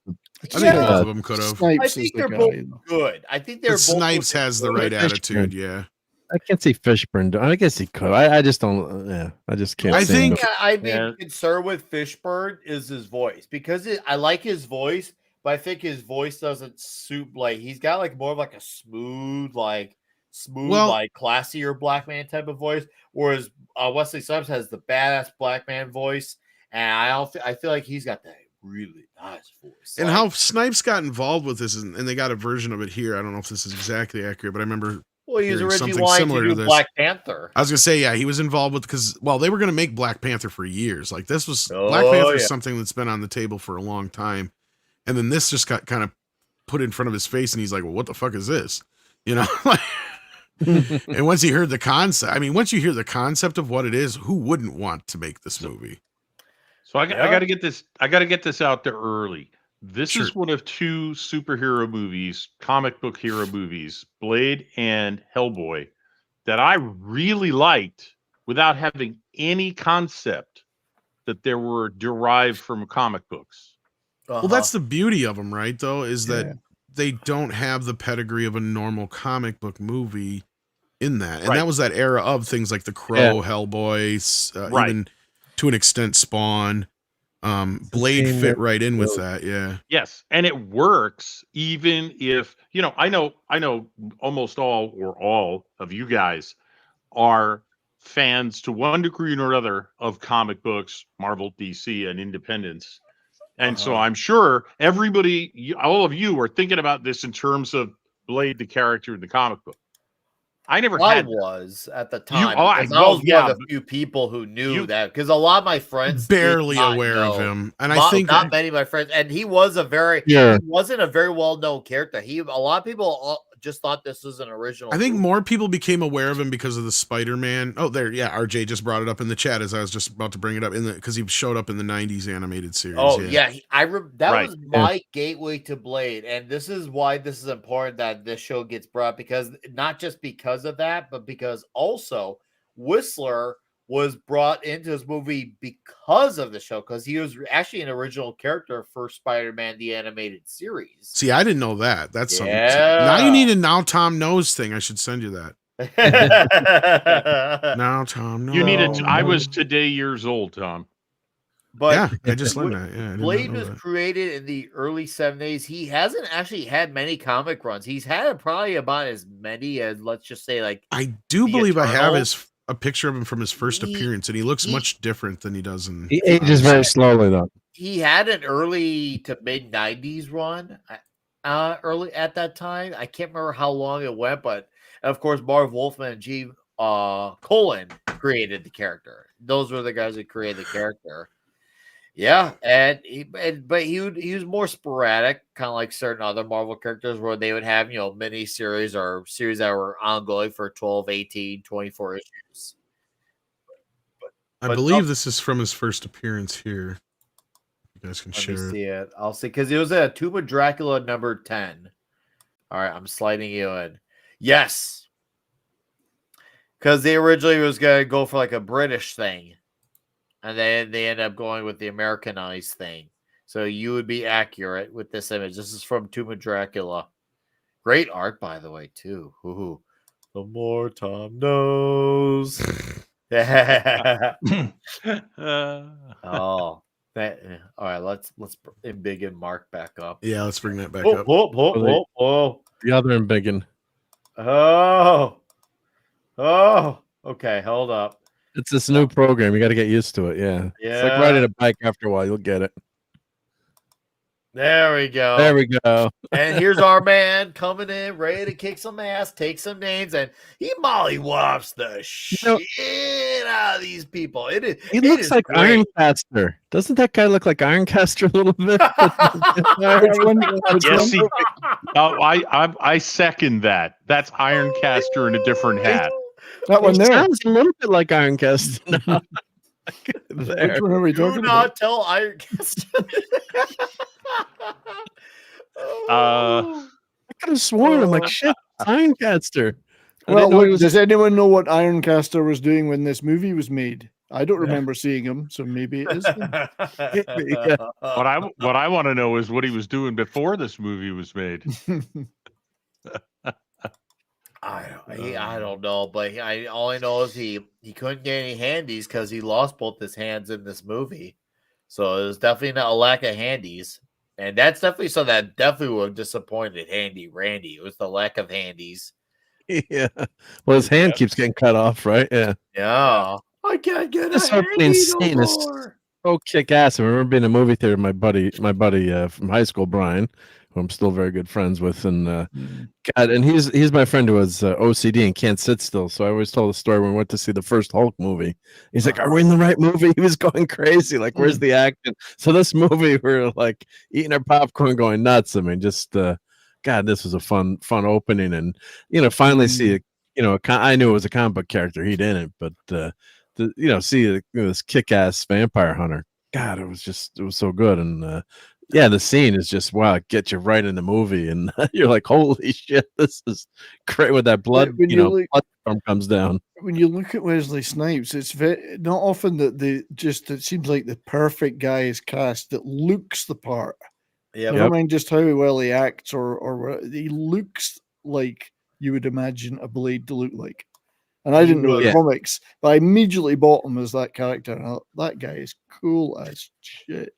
I think both of them could have. I think they're both good. I think they're both. Snipes has the right attitude. Yeah. I can't see Fishburne. I guess he could. I just don't. Yeah, I just can't. I think. I'd be concerned with Fishburne is his voice, because I like his voice, but I think his voice doesn't suit. Like he's got like more of like a smooth, like classier black man type of voice, whereas Wesley Snipes has the badass black man voice, and I feel like he's got that really nice voice. And how Snipes got involved with this, and they got a version of it here. I don't know if this is exactly accurate, but I remember. Well, he was originally wanting to do Black Panther. I was gonna say, yeah, he was involved with they were gonna make Black Panther for years. Like this was Black Panther is something that's been on the table for a long time, and then this just got kind of put in front of his face, and he's like, "Well, what the fuck is this?" Like. And once he heard the concept, once you hear the concept of what it is, who wouldn't want to make this movie? So I got to get this. I got to get this out there early. This is one of two superhero movies, comic book hero movies, Blade and Hellboy, that I really liked without having any concept that they were derived from comic books. Well, that's the beauty of them, right? Though, is that they don't have the pedigree of a normal comic book movie in that, and that was that era of things like The Crow, Hellboy, even to an extent Spawn. Blade fit right in with that. Yeah. Yes. And it works even if, I know almost all of you guys are fans to one degree or another of comic books, Marvel, DC, and independents. And so I'm sure everybody, all of you are thinking about this in terms of Blade, the character in the comic book. I never I had. was at the You, time. oh, I because I was yeah, one of the few people who knew you- that. Because a lot of my friends barely did not aware of know. him, and I think Not many of my friends, and he was a very Yeah. he wasn't a very well known character. A lot of people just thought this was an original. I think movie. more people became aware of him because of the Spider-Man. Oh, there, yeah. RJ just brought it up in the chat as I was just about to bring it up because he showed up in the '90s animated series. Oh yeah. that was my gateway to Blade, and this is why this is important that this show gets brought, because not just because of that, but because also Whistler was brought into this movie because of the show, because he was actually an original character for Spider-Man the Animated Series. See, I didn't know that. That's something. Now you need a Now Tom Knows thing. I should send you that. Now Tom knows. You need it. I was today years old, Tom. But yeah, I just learned that. Yeah, Blade was created in the early 70s. He hasn't actually had many comic runs. He's had probably about as many as, let's just say, like, I do believe Eternal. I have a picture of him from his first appearance, and he looks much different than he does in. He ages very slowly, though. He had an early to mid 90s run early at that time. I can't remember how long it went, but of course, Marv Wolfman and G. Colin created the character. Those were the guys that created the character. Yeah, but he was more sporadic, kind of like certain other Marvel characters where they would have, mini series or series that were ongoing for 12, 18, 24 issues. I believe this is from his first appearance here. You guys can share Let me see it. I'll see, because it was a Tomb of Dracula number 10. All right, I'm sliding you in. Yes. Because they originally was going to go for like a British thing. And then they end up going with the Americanized thing. So you would be accurate with this image. This is from Tomb of Dracula. Great art, by the way, too. Ooh. The more Tom knows. All right, let's embiggen Mark back up. Yeah, let's bring that back up. up. Whoa. The other embiggen. Oh, okay, hold up. It's this new program. You got to get used to it. Yeah. It's like riding a bike. After a while, you'll get it. There we go. There we go. And here's our man coming in, ready to kick some ass, take some names, and he mollywops the shit out of these people. He looks like great. Ironcaster. Doesn't that guy look like Ironcaster a little bit? Yes, he. I second that. That's Ironcaster in a different hat. That one there sounds a little bit like Ironcaster. No. Which one are we talking about? Do not tell Ironcaster. I could have sworn. I'm like, shit, Ironcaster. Well, look, does anyone know what Ironcaster was doing when this movie was made? I don't remember seeing him, so maybe it is him. Yeah. What I want to know is what he was doing before this movie was made. I don't know, but all I know is he couldn't get any handies because he lost both his hands in this movie. So it was definitely not a lack of handies. And that's definitely something that definitely would have disappointed Handy Randy. It was the lack of handies. Yeah. Well, his hand keeps getting cut off, right? Yeah. Yeah. I can't get This a handy insane. no It's more. so kick ass. I remember being in a movie theater. My buddy from high school, Brian, who I'm still very good friends with, and God, and he's my friend who has OCD and can't sit still. So I always told the story when we went to see the first Hulk movie. He's like, "Are we in the right movie?" He was going crazy, like, "Where's the action?" So this movie, we're like eating our popcorn, going nuts. I mean, just God, this was a fun opening, and finally see I knew it was a comic book character. He didn't, but see this kick-ass vampire hunter. God, it was so good, and yeah, the scene is just wow, it gets you right in the movie, and you're like, holy shit, this is great with that blood. Blood storm comes down. When you look at Wesley Snipes, it's not often that it seems like the perfect guy is cast that looks the part. Yeah, never mind just how well he acts, or he looks like you would imagine a Blade to look like. And I didn't know the comics, but I immediately bought him as that character. And that guy is cool as shit,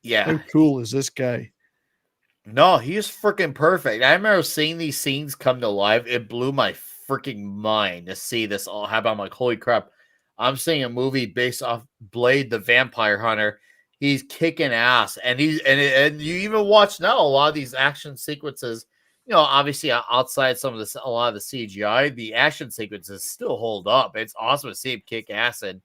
Yeah. How cool is this guy? No, he's freaking perfect. I remember seeing these scenes come to life. It blew my freaking mind to see this all happen. I'm like, holy crap. I'm seeing a movie based off Blade the Vampire Hunter. He's kicking ass. And you even watch now a lot of these action sequences. obviously outside a lot of the CGI, the action sequences still hold up. It's awesome to see him kick ass and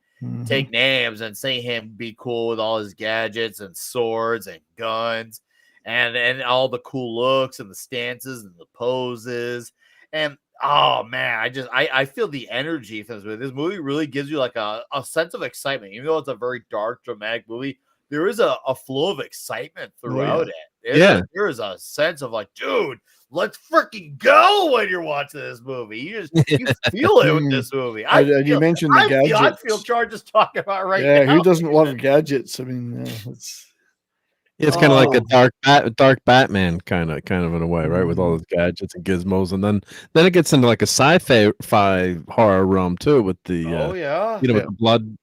take names, and see him be cool with all his gadgets and swords and guns and all the cool looks and the stances and the poses. And oh man, I feel the energy from this movie. This movie really gives you like a sense of excitement, even though it's a very dark, dramatic movie. There is a flow of excitement throughout it. There is a sense of like, dude, let's freaking go when you're watching this movie. You feel it with this movie. You mentioned the gadgets. I feel Charles talking about right now. Yeah, who doesn't love gadgets? I mean, it's kind of like a dark Batman kind of in a way, right? With all those gadgets and gizmos, and then it gets into like a sci-fi horror realm too, with the with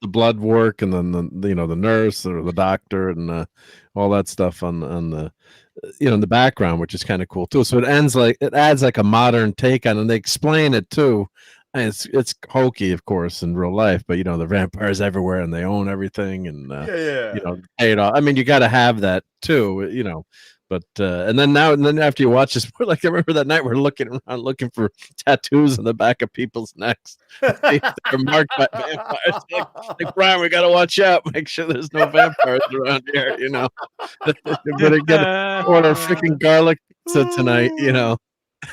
the blood work, and then the nurse or the doctor and all that stuff on the in the background, which is kind of cool too. So it adds like a modern take on it, and they explain it too. And it's hokey, of course, in real life, but the vampires everywhere and they own everything, and pay it off. I mean, you got to have that too, But and then after you watch this, like I remember that night we're looking around looking for tattoos on the back of people's necks. They're marked by vampires. Like Brian, we got to watch out, make sure there's no vampires around here. Better order freaking garlic tonight.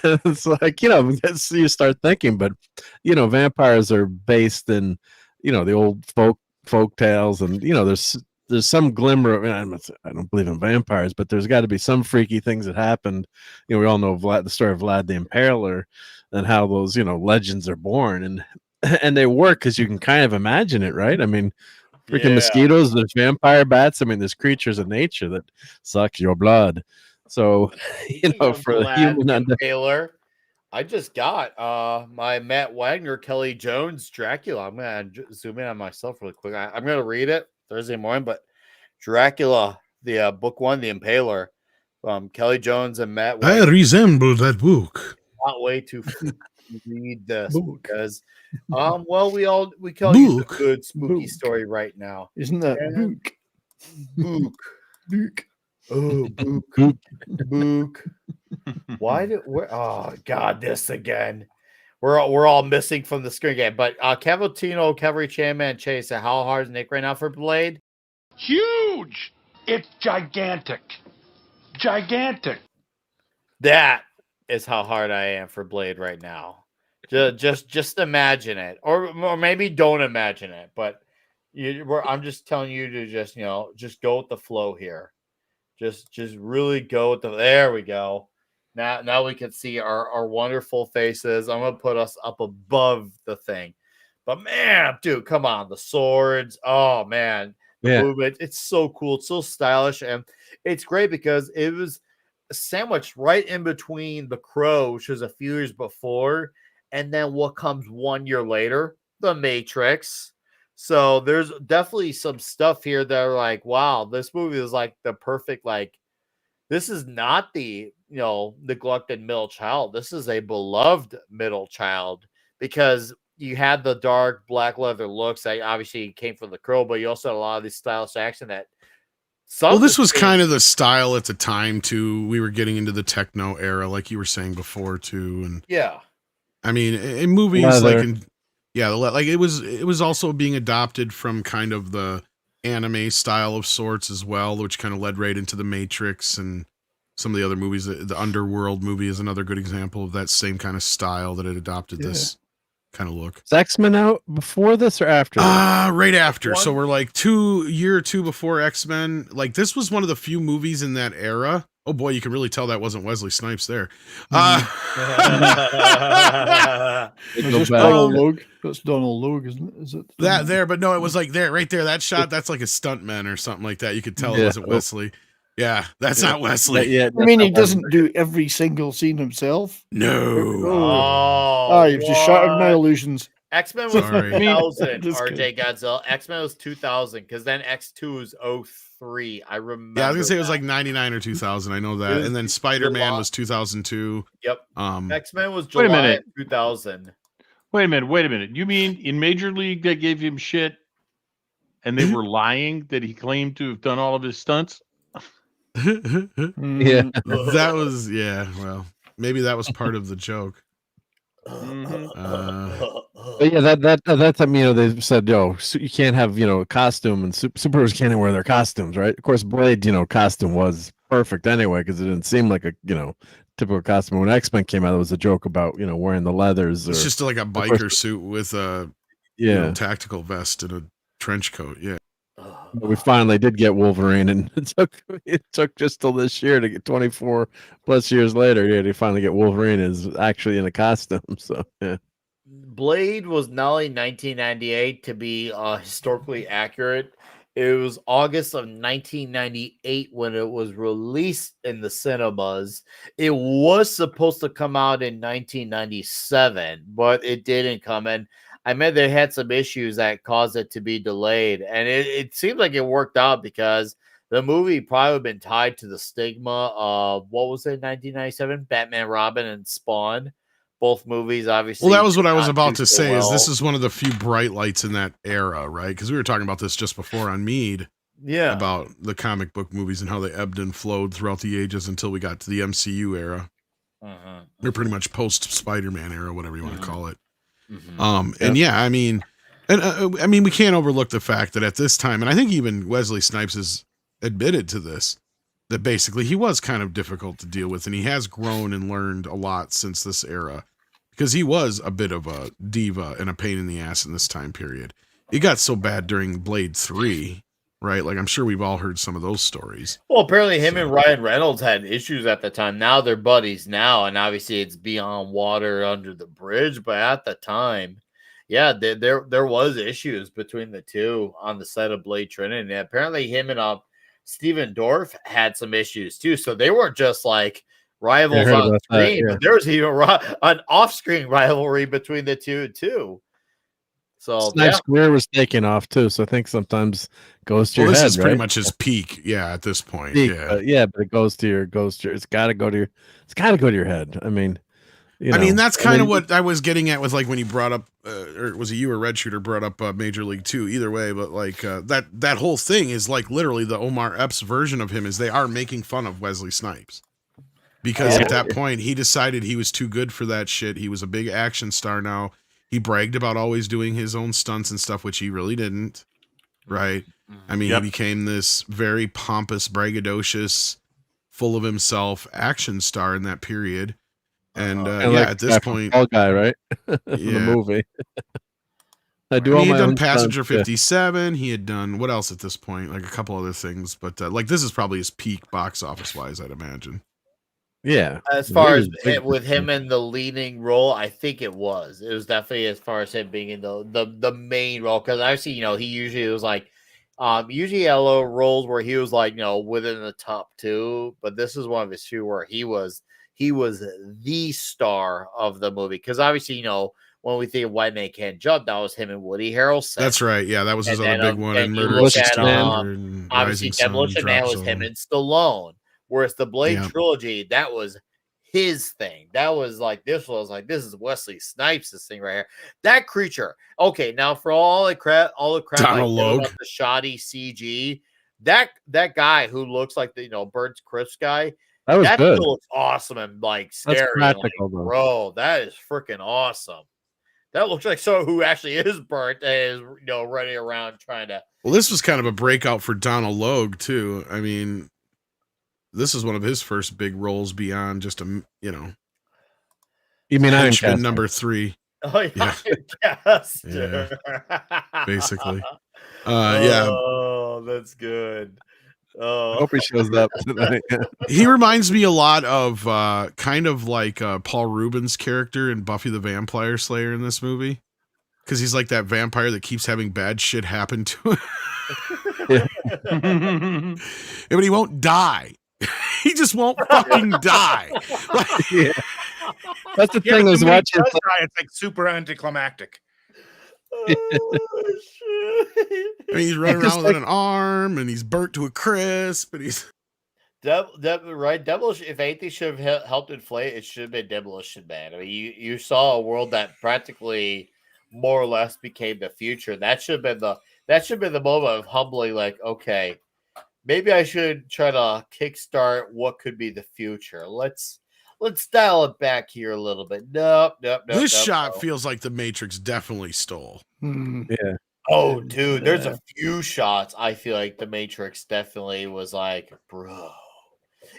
It's like you start thinking, but vampires are based in the old folk tales, and there's some glimmer of, I don't believe in vampires, but there's got to be some freaky things that happened. We all know the story of Vlad the Impaler and how those legends are born, and they work because you can kind of imagine it, right? I mean, freaking mosquitoes, there's vampire bats. I mean, there's creatures of nature that suck your blood. So, for the human Impaler, I just got my Matt Wagner, Kelly Jones Dracula. I'm gonna zoom in on myself really quick. I'm gonna read it Thursday morning, but Dracula, the book 1, The Impaler, Kelly Jones and Matt Wagner. I resemble that book. Can't wait to read this because we can use a good spooky story right now. Isn't that Book? Oh, Book. Oh God, this again. We're all missing from the screen game. But Cavaltino, Cavalry Chairman Chase, how hard is Nick right now for Blade? Huge! It's gigantic. Gigantic. That is how hard I am for Blade right now. Just imagine it, or maybe don't imagine it. But I'm just telling you to just go with the flow here. Just really go with there we go. Now we can see our wonderful faces. I'm gonna put us up above the thing. But man, dude, come on, the swords. Oh man, the movement. It's so cool. It's so stylish, and it's great because it was sandwiched right in between The Crow, which was a few years before, and then what comes 1 year later, The Matrix. So there's definitely some stuff here that are like, wow, this movie is like the perfect, this is not the, neglected middle child. This is a beloved middle child because you had the dark black leather looks that obviously came from The Crow, but you also had a lot of these stylish action that this was kind of the style at the time too. We were getting into the techno era, like you were saying before too. And I mean, in movies it was also being adopted from kind of the anime style of sorts as well, which kind of led right into The Matrix and some of the other movies. The Underworld movie is another good example of that same kind of style that it adopted this kind of look. Is X-Men out before this or after? Right after. So we're like year or two before X-Men. Like this was one of the few movies in that era. Oh boy, you can really tell that wasn't Wesley Snipes there. That's Donald Logue, isn't it? Is it that there? But no, it was like there, right there. That shot, that's like a stuntman or something like that. You could tell it wasn't Wesley. Yeah, that's not Wesley. I mean, he doesn't do every single scene himself. No. You've just shattered my illusions. X-Men was 2000, RJ Godzilla. X-Men was 2000, because then X2 was 03. I remember. Yeah, I was going to say it was like 99 or 2000. I know that. And then Spider-Man was 2002. Yep. X-Men was July 2000. Wait a minute. You mean in Major League they gave him shit and they were lying that he claimed to have done all of his stunts? That was, well. maybe that was part of the joke. But yeah, that's, I mean, they said, you can't have, a costume, and superheroes can't wear their costumes, right? Of course, Blade, costume was perfect anyway, because it didn't seem like a, typical costume. When X-Men came out, there was a joke about, wearing the leathers. It's just like a biker suit with a tactical vest and a trench coat. Yeah. But we finally did get Wolverine, and it took just till this year to get 24 plus years later. Yeah, to finally get Wolverine is actually in a costume. So yeah. Blade was not only 1998 to be historically accurate. It was August of 1998 when it was released in the cinemas. It was supposed to come out in 1997, but it didn't come in. I mean, they had some issues that caused it to be delayed, and it seemed like it worked out because the movie probably would have been tied to the stigma of, what was it, 1997? Batman, Robin, and Spawn. Both movies, obviously. Well, that was what I was about to say. Is this is one of the few bright lights in that era, right? Because we were talking about this just before on Mead. Yeah. About the comic book movies and how they ebbed and flowed throughout the ages until we got to the MCU era. They're pretty much post Spider-Man era, whatever you want to call it. And yeah, I mean, we can't overlook the fact that at this time, and I think even Wesley Snipes has admitted to this, that basically he was kind of difficult to deal with, and he has grown and learned a lot since this era, because he was a bit of a diva and a pain in the ass in this time period. It got so bad during Blade 3, right? Like, I'm sure we've all heard some of those stories. Well, apparently him and Ryan Reynolds had issues at the time. Now they're buddies now, and obviously it's beyond water under the bridge. But at the time, yeah, there was issues between the two on the set of Blade Trinity. And apparently him and Steven Dorff had some issues too. So they weren't just like rivals on screen, but there was even an off-screen rivalry between the two too. So Snipes' career was taking off too, so I think sometimes goes to your head. This is pretty much his peak, at this point. But it goes to your it's gotta go to your head. I mean, that's kind of what I was getting at with, like, when you brought up or was it you or Red Shooter brought up Major League 2, either way, but like that whole thing is like literally the Omar Epps version of him, is they are making fun of Wesley Snipes. Because at that point he decided he was too good for that shit. He was a big action star now. He bragged about always doing his own stunts and stuff, which he really didn't, right? I mean, he became this very pompous, braggadocious, full of himself action star in that period. And at this point, all guy, right? The movie. He had done Passenger 57. He had done what else at this point? Like a couple other things, but like this is probably his peak box office wise, I'd imagine. Yeah. As far as with him in the leading role, I think it was definitely as far as him being in the main role. Because obviously, he usually was like, usually had little roles where he was like, within the top two. But this is one of his few where he was the star of the movie. Because obviously, when we think of White Man Can't Jump, that was him and Woody Harrelson. That's right. Yeah, that was his other big one. And Murder obviously, Demolition Man was him and Stallone. Whereas the Blade trilogy, that was his thing. That was like, this is Wesley Snipes' thing right here. That creature. Okay, now for all the crap Donald Logue, about the shoddy CG, that guy who looks like the Birds Crisp guy, that good. Looks awesome and like scary. That's practical, like, bro, that is freaking awesome. That looks like someone who actually is burnt and is running around trying to. Well, this was kind of a breakout for Donald Logue too. I mean, this is one of his first big roles beyond just You mean henchman number 3? Oh yeah, basically. Oh, that's good. Oh, I hope he shows up tonight. He reminds me a lot of kind of like Paul Rubens' character in Buffy the Vampire Slayer in this movie, because he's like that vampire that keeps having bad shit happen to him. But he won't die. He just won't fucking die. That's the thing. Is watching. It's like super anticlimactic. Oh, shit. I mean, he's running around with an arm, and he's burnt to a crisp, and he's right. Demolition. If anything should have helped inflate, it should have been Demolition Man. I mean, you saw a world that practically more or less became the future. That should have been the moment of humbling, like, okay, maybe I should try to kickstart what could be the future. Let's let's dial it back here a little bit. Nope. This shot feels like the Matrix definitely stole. Yeah. Oh, dude, there's a few shots I feel like the Matrix definitely was like, bro.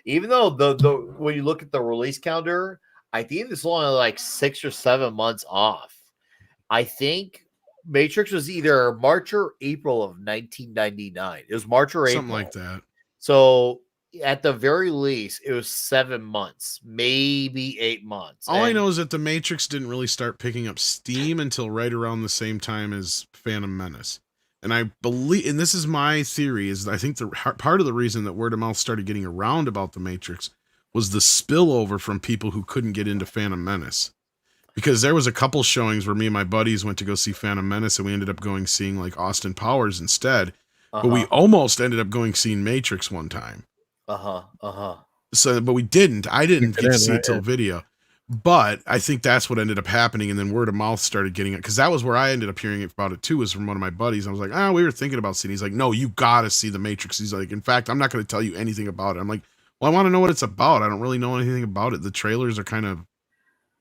Even though the when you look at the release calendar, I think it's only like 6 or 7 months off. I think Matrix was either March or April of 1999. It was March or April. Something like that. So at the very least, it was 7 months, maybe 8 months. All I know is that the Matrix didn't really start picking up steam until right around the same time as Phantom Menace. And I believe, and this is my theory, is I think the part of the reason that word of mouth started getting around about the Matrix was the spillover from people who couldn't get into Phantom Menace. Because there was a couple showings where me and my buddies went to go see Phantom Menace, and we ended up seeing like Austin Powers instead. But we almost ended up seeing Matrix one time. So, but we didn't. I didn't get to see it till video. But I think that's what ended up happening, and then word of mouth started getting it, because that was where I ended up hearing about it too, was from one of my buddies. I was like, we were thinking about seeing it. He's like, no, you gotta see the Matrix. He's like, in fact, I'm not going to tell you anything about it. I'm like, well, I want to know what it's about. I don't really know anything about it. The trailers are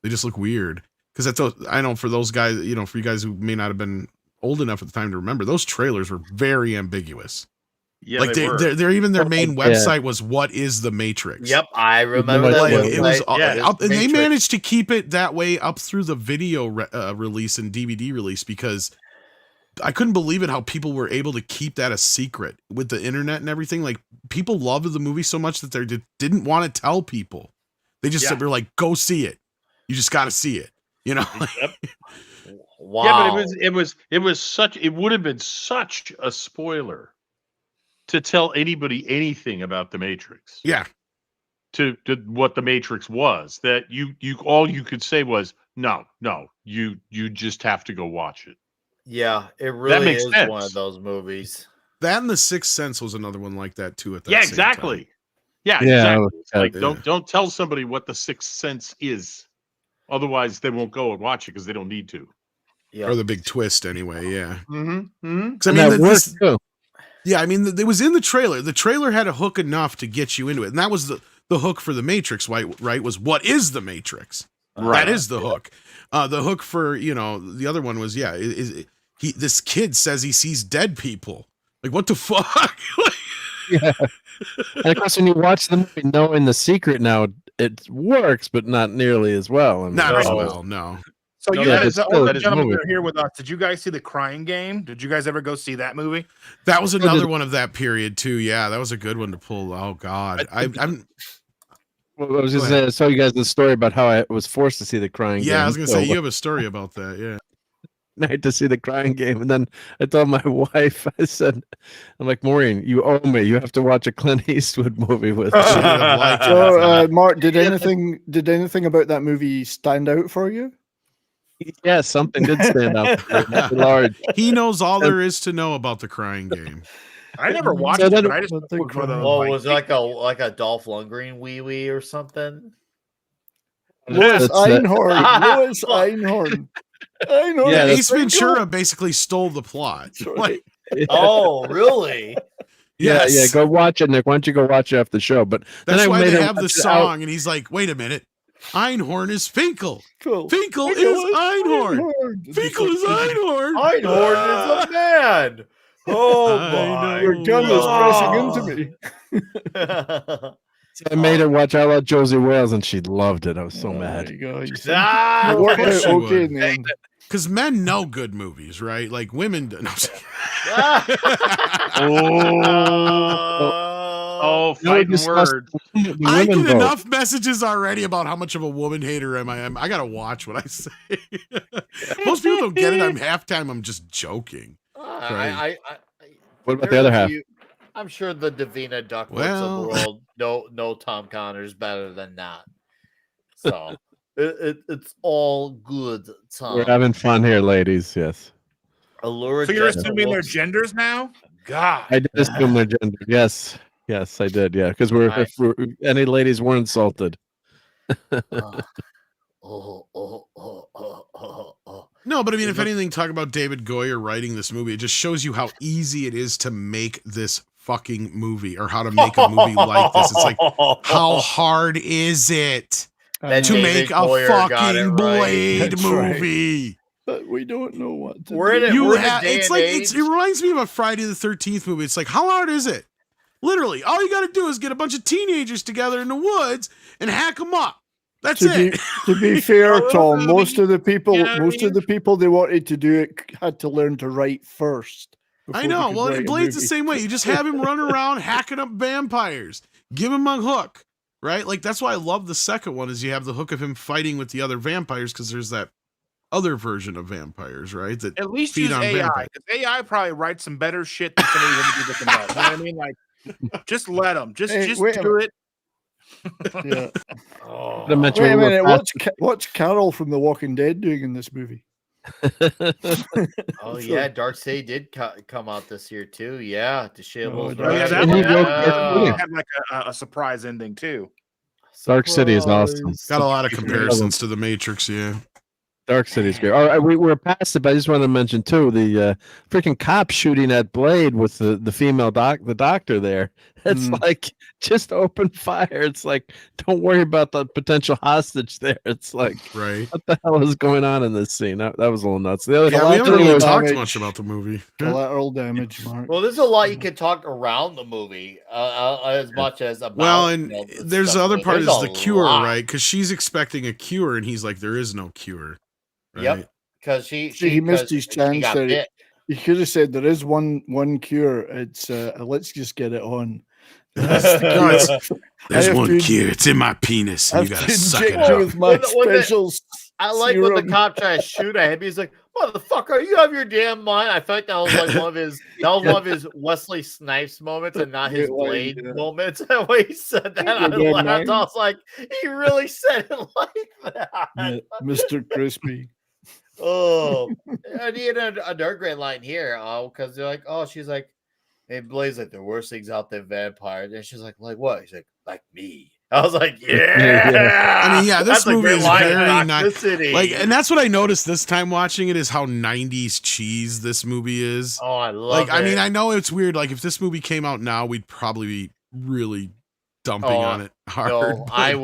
they just look weird. Because I know for those guys, for you guys who may not have been old enough at the time to remember, those trailers were very ambiguous. Yeah, like they're even their main website was "What is the Matrix?" Yep, I remember that. It was, and they managed to keep it that way up through the video release and DVD release, because I couldn't believe it how people were able to keep that a secret with the internet and everything. Like, people loved the movie so much that they didn't want to tell people. They just said, "We're like, go see it. You just got to see it." Yep. Wow. Yeah, but it would have been such a spoiler to tell anybody anything about the Matrix. Yeah. To what the Matrix was, that you all you could say was, no, you just have to go watch it. Yeah, it really is one of those movies. That and The Sixth Sense was another one like that too. At that exactly. Time. Yeah, exactly. Like, don't tell somebody what The Sixth Sense is. Otherwise, they won't go and watch it because they don't need to. Yeah. Or the big twist, anyway. Yeah. Because I mean, I mean, it was in the trailer. The trailer had a hook enough to get you into it, and that was the hook for the Matrix. Right? Was what is the Matrix? Right. That is the hook. The hook for the other one was this kid says he sees dead people. Like, what the fuck? Yeah. And of course, when you watch the movie knowing the secret now, it works, but not nearly as well. I mean, not as well, no. So you guys, all the gentlemen that are here with us, did you guys see The Crying Game? Did you guys ever go see that movie? That was another one of that period too. Yeah, that was a good one to pull. Oh God, I'm. Well, I was just going to tell you guys the story about how I was forced to see The Crying Game. Yeah, I was going to say you have a story about that. Yeah. Night to see The Crying Game, and then I told my wife, I'm like, Maureen, you owe me. You have to watch a Clint Eastwood movie with me. So, Mark, did anything about that movie stand out for you? Yeah, something did stand out. Large. He knows all there is to know about The Crying Game. I never watched it, but I just for the. Was it like a Dolph Lundgren wee wee or something? Louis Einhorn. I know. Yeah, Ace Ventura basically stole the plot. Right. Oh, really? Yeah. Go watch it, Nick. Why don't you go watch it after the show? But that's why they have the song, and he's like, "Wait a minute, Einhorn is Finkel. Finkel is Einhorn. Finkel is Einhorn. Einhorn is a man. Oh my! Your gun is pressing into me." I made her watch I Love Josie Wales, and she loved it. I was so mad. Because men know good movies, right? Like women do. No, fighting words. I get enough messages already about how much of a woman hater I am. I gotta watch what I say. Most people don't get it. I'm just joking. Right? What about the other half? I'm sure the Davina Duckwoods of the world know Tom Connors better than that. So it's all good, Tom. We're having fun here, ladies. Yes. So you're assuming their genders now? God. I did assume their gender. Yes, I did. Yeah, because any ladies were insulted. No, but I mean, if anything, talk about David Goyer writing this movie. It just shows you how easy it is to make this fucking movie, or how to make a movie like this. It's like, how hard is it? to make a fucking Blade movie. Right. But we don't know what to we're do. in a day it's and like age. it reminds me of a Friday the 13th movie. It's like, how hard is it? Literally, all you got to do is get a bunch of teenagers together in the woods and hack them up. That's it. To be fair, Tom, most of the people they wanted to do it had to learn to write first. I know. Well, Blade's the same way. You just have him run around hacking up vampires. Give him a hook, right? Like that's why I love the second one. Is you have the hook of him fighting with the other vampires because there's that other version of vampires, right? That at least feed use on AI. vampires. AI probably writes some better shit than somebody would be looking at. You know what I mean? Like, just let them. Just do it. Yeah. Oh. Wait a minute. What's Carol from The Walking Dead doing in this movie? Oh yeah, Darkseid did come out this year too. Yeah, Dishable's had like a surprise ending too. Dark City is awesome. Got a lot of comparisons to The Matrix, yeah. Dark City's great. All right, we're past it, but I just wanted to mention too the freaking cop shooting at Blade with the female the doctor there. It's like just open fire. It's like don't worry about the potential hostage there. It's like right. What the hell is going on in this scene? That was a little nuts. The other we haven't really talked much about the movie. Collateral damage, Mark. Well, there's a lot you can talk around the movie as much as about. Well, and there's the other part is the cure, lot. right? Because she's expecting a cure, and he's like, "There is no cure." Right? Yep, because he missed his chance there. He could have said there is one cure. It's let's just get it on. There's one cure. It's in my penis. And you gotta suck it out. With my special I like when the cop tries to shoot at him. He's like, "Motherfucker, you have your damn mind." I felt like that was like one of his Wesley Snipes moments, and not his Blade moments. The way he said that, I laughed. I was like, he really said it like that, Mr. Crispy. Oh, and he had another great line here. Because they're like, "Oh," she's like, "Hey, Blade's like the worst things out there, vampires." And she's like what? He's like me. I was like, yeah. I mean, yeah, this movie is very nice. Like, and that's what I noticed this time watching it is how 90s cheese this movie is. Oh, I love it. I mean, I know it's weird. Like, if this movie came out now, we'd probably be really dumping on it hard. No, I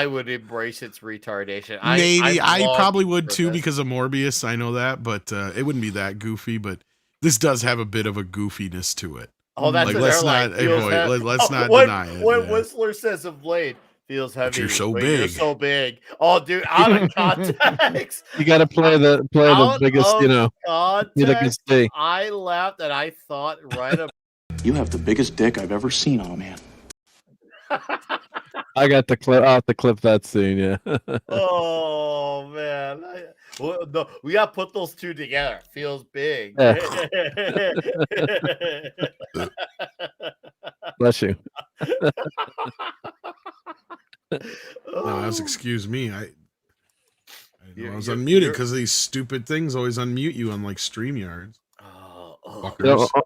would embrace its retardation. I probably would too because of Morbius. I know that, but it wouldn't be that goofy. But this does have a bit of a goofiness to it. Oh, that's like, what let's they're not, like. Let's not deny it. What Whistler says of Blade feels heavy. But you're so big. You're so big. Oh, dude, out of context. You got to play the biggest, context, I laughed and I thought right up. You have the biggest dick I've ever seen on a man. I got the clip. I'll have to clip that scene. Yeah. Oh man, we got to put those two together. Feels big. Yeah. Bless you. No, excuse me. I was unmuted because these stupid things always unmute you on like StreamYards.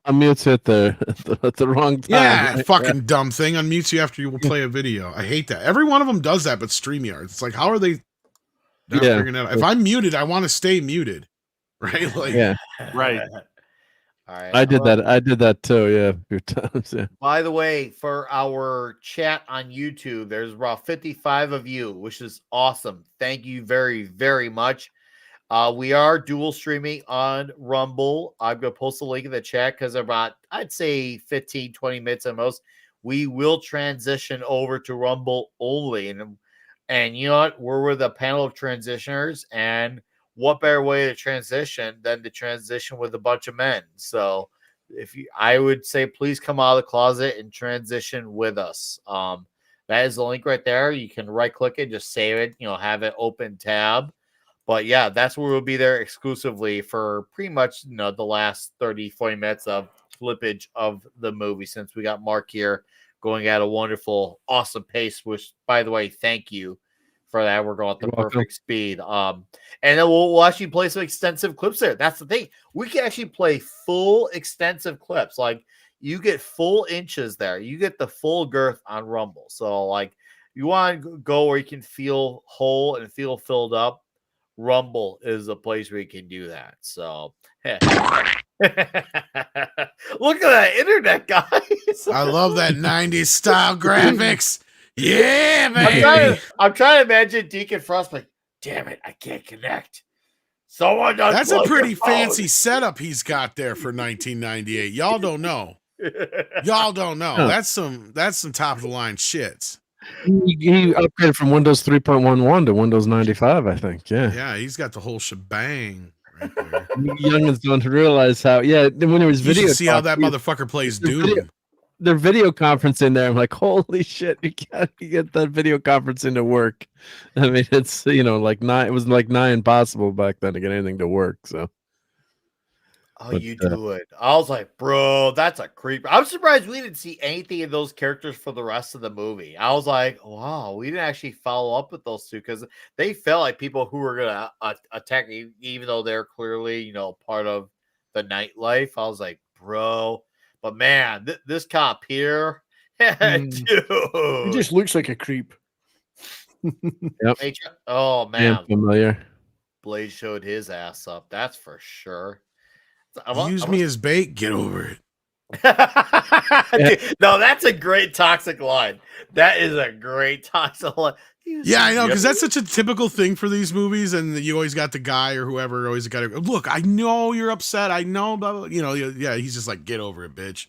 Unmutes at the wrong time. Yeah, right? fucking dumb thing. Unmutes you after you will play a video. I hate that. Every one of them does that, but StreamYards. It's like, how are they not figuring that out? If I'm muted, I want to stay muted. Right? Like, right. All right. I did that too. Yeah, a few times. Yeah. By the way, for our chat on YouTube, there's about 55 of you, which is awesome. Thank you very, very much. We are dual streaming on Rumble. I'm going to post a link in the chat because about, I'd say 15, 20 minutes at most, we will transition over to Rumble only. And you know what? We're with a panel of transitioners, and what better way to transition than to transition with a bunch of men? So I would say, please come out of the closet and transition with us. That is the link right there. You can right click it, just save it, have it open tab. But yeah, that's where we'll be there exclusively for pretty much the last 30, 40 minutes of flippage of the movie, since we got Mark here going at a wonderful, awesome pace, which, by the way, thank you for that. We're going at the perfect speed. And then we'll actually play some extensive clips there. That's the thing. We can actually play full extensive clips. Like, you get full inches there. You get the full girth on Rumble. So, like, you want to go where you can feel whole and feel filled up. Rumble is a place where you can do that. So, look at that internet, guys. I love that 90s style graphics. Yeah, man. I'm trying to imagine Deacon Frost like, damn it, I can't connect. Someone does. That's a pretty fancy setup he's got there for 1998. Y'all don't know. Y'all don't know. Huh. That's some top of the line shit. He upgraded from Windows 3.11 to Windows 95, I think. Yeah. Yeah, he's got the whole shebang right there. Youngins don't realize how. Yeah, when there was You video, should see how that motherfucker plays Doom. Their video conference in there. I'm like, holy shit! You can't get that video conferencing to work. I mean, it's like nigh. It was like nigh impossible back then to get anything to work. So. You do it. I was like, bro, that's a creep. I'm surprised we didn't see anything of those characters for the rest of the movie. I was like, wow, we didn't actually follow up with those two because they felt like people who were gonna attack, even though they're clearly, part of the nightlife. I was like, bro, but man, this cop here, dude, he just looks like a creep. Yep. Oh man, yeah, familiar. Blade showed his ass up. That's for sure. Use me as bait. Get over it. No, that's a great toxic line. That is a great toxic line. Yeah, I know, because that's such a typical thing for these movies, and you always got the guy or whoever always got to look. I know you're upset. I know, blah, blah, yeah. He's just like, get over it, bitch.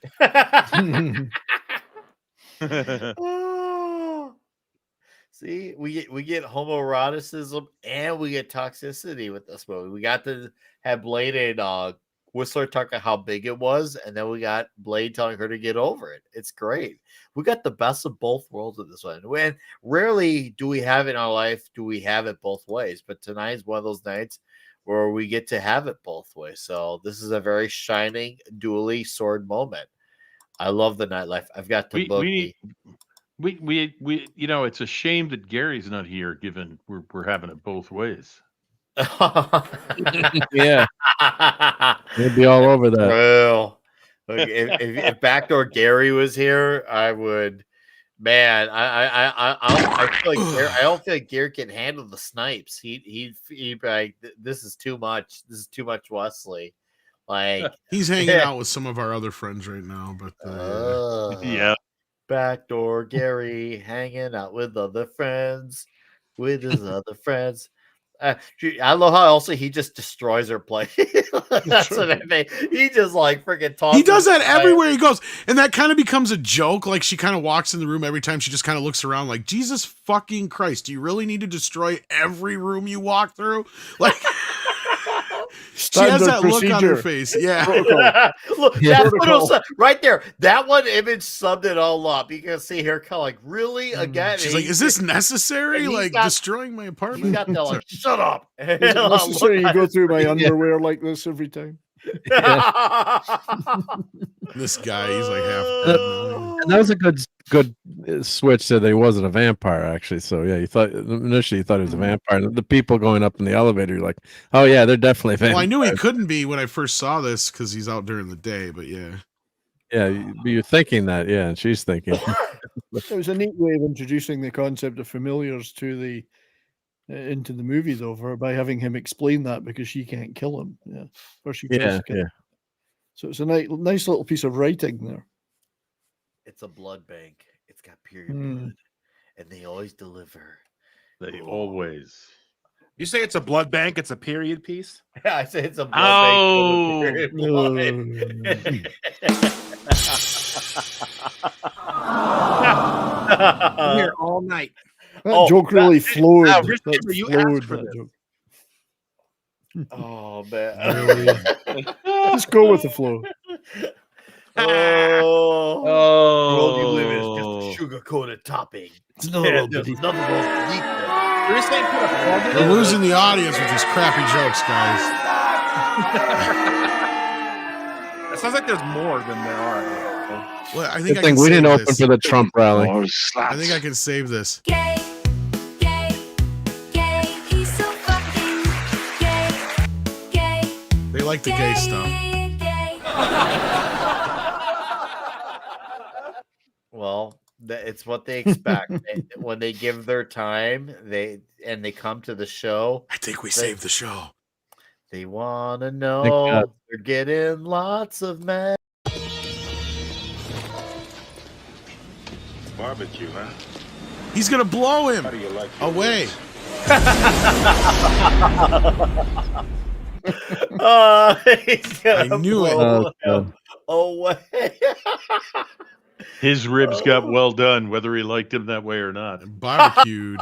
See, we get homoeroticism and we get toxicity with this movie. We got to have Blade and Whistler talking how big it was, and then we got Blade telling her to get over it. It's great. We got the best of both worlds with this one. When rarely do we have in our life, do we have it both ways, but tonight is one of those nights where we get to have it both ways. So this is a very shining dually sword moment. I love the nightlife. I've got to book. We it's a shame that Gary's not here, given we're having it both ways. Yeah, they'd be all over that. Well, if Backdoor Gary was here, I would. Man, I feel like Gary, I don't feel like Gary can handle the snipes. He'd be like, this is too much. This is too much, Wesley. Like he's hanging out with some of our other friends right now, but yeah. Backdoor Gary hanging out with other friends, with his other friends. I love how also he just destroys her play. That's what I mean. He just like freaking talks. He does that everywhere he goes, and that kind of becomes a joke. Like she kind of walks in the room every time. She just kind of looks around, like Jesus fucking Christ. Do you really need to destroy every room you walk through? Like she has that look on her face. Yeah. Look, that's what it was, right there. That one image summed it all up. You can see her kind of like, really? Again? She's like, is this necessary? Like destroying my apartment? He's got that like, shut up. Necessary you go through my underwear like this every time. This guy, he's like half. And that was a good switch that he wasn't a vampire, actually. So yeah, initially you thought he was a vampire. And the people going up in the elevator, you're like, oh yeah, they're definitely vampires. Well, I knew he couldn't be when I first saw this because he's out during the day, but yeah. Yeah, you're thinking that, yeah, and she's thinking. It was a neat way of introducing the concept of familiars to into the movie, though, by having him explain that because she can't kill him. Yeah, or she kills him. Yeah. So it's a nice little piece of writing there. It's a blood bank. It's got period blood, and they always deliver. They always. You say it's a blood bank? It's a period piece? Yeah, I say it's a blood bank. Period blood. I'm here all night. That joke really flowed. You asked for this. Oh man! Really? Just go with the flow. World you live in is just a sugar-coated topping. It's nothing beneath them. We're losing the audience with these crappy jokes, guys. It sounds like there's more than there are. Well, I think we didn't open for the Trump rally. I think I can save this. They like the gay stuff. Well, it's what they expect. When they give their time, they come to the show. I think we saved the show. They want to know they're getting lots of men. Barbecue, huh? He's gonna blow him away. I knew it. Away. His ribs got well done, whether he liked him that way or not. Barbecued.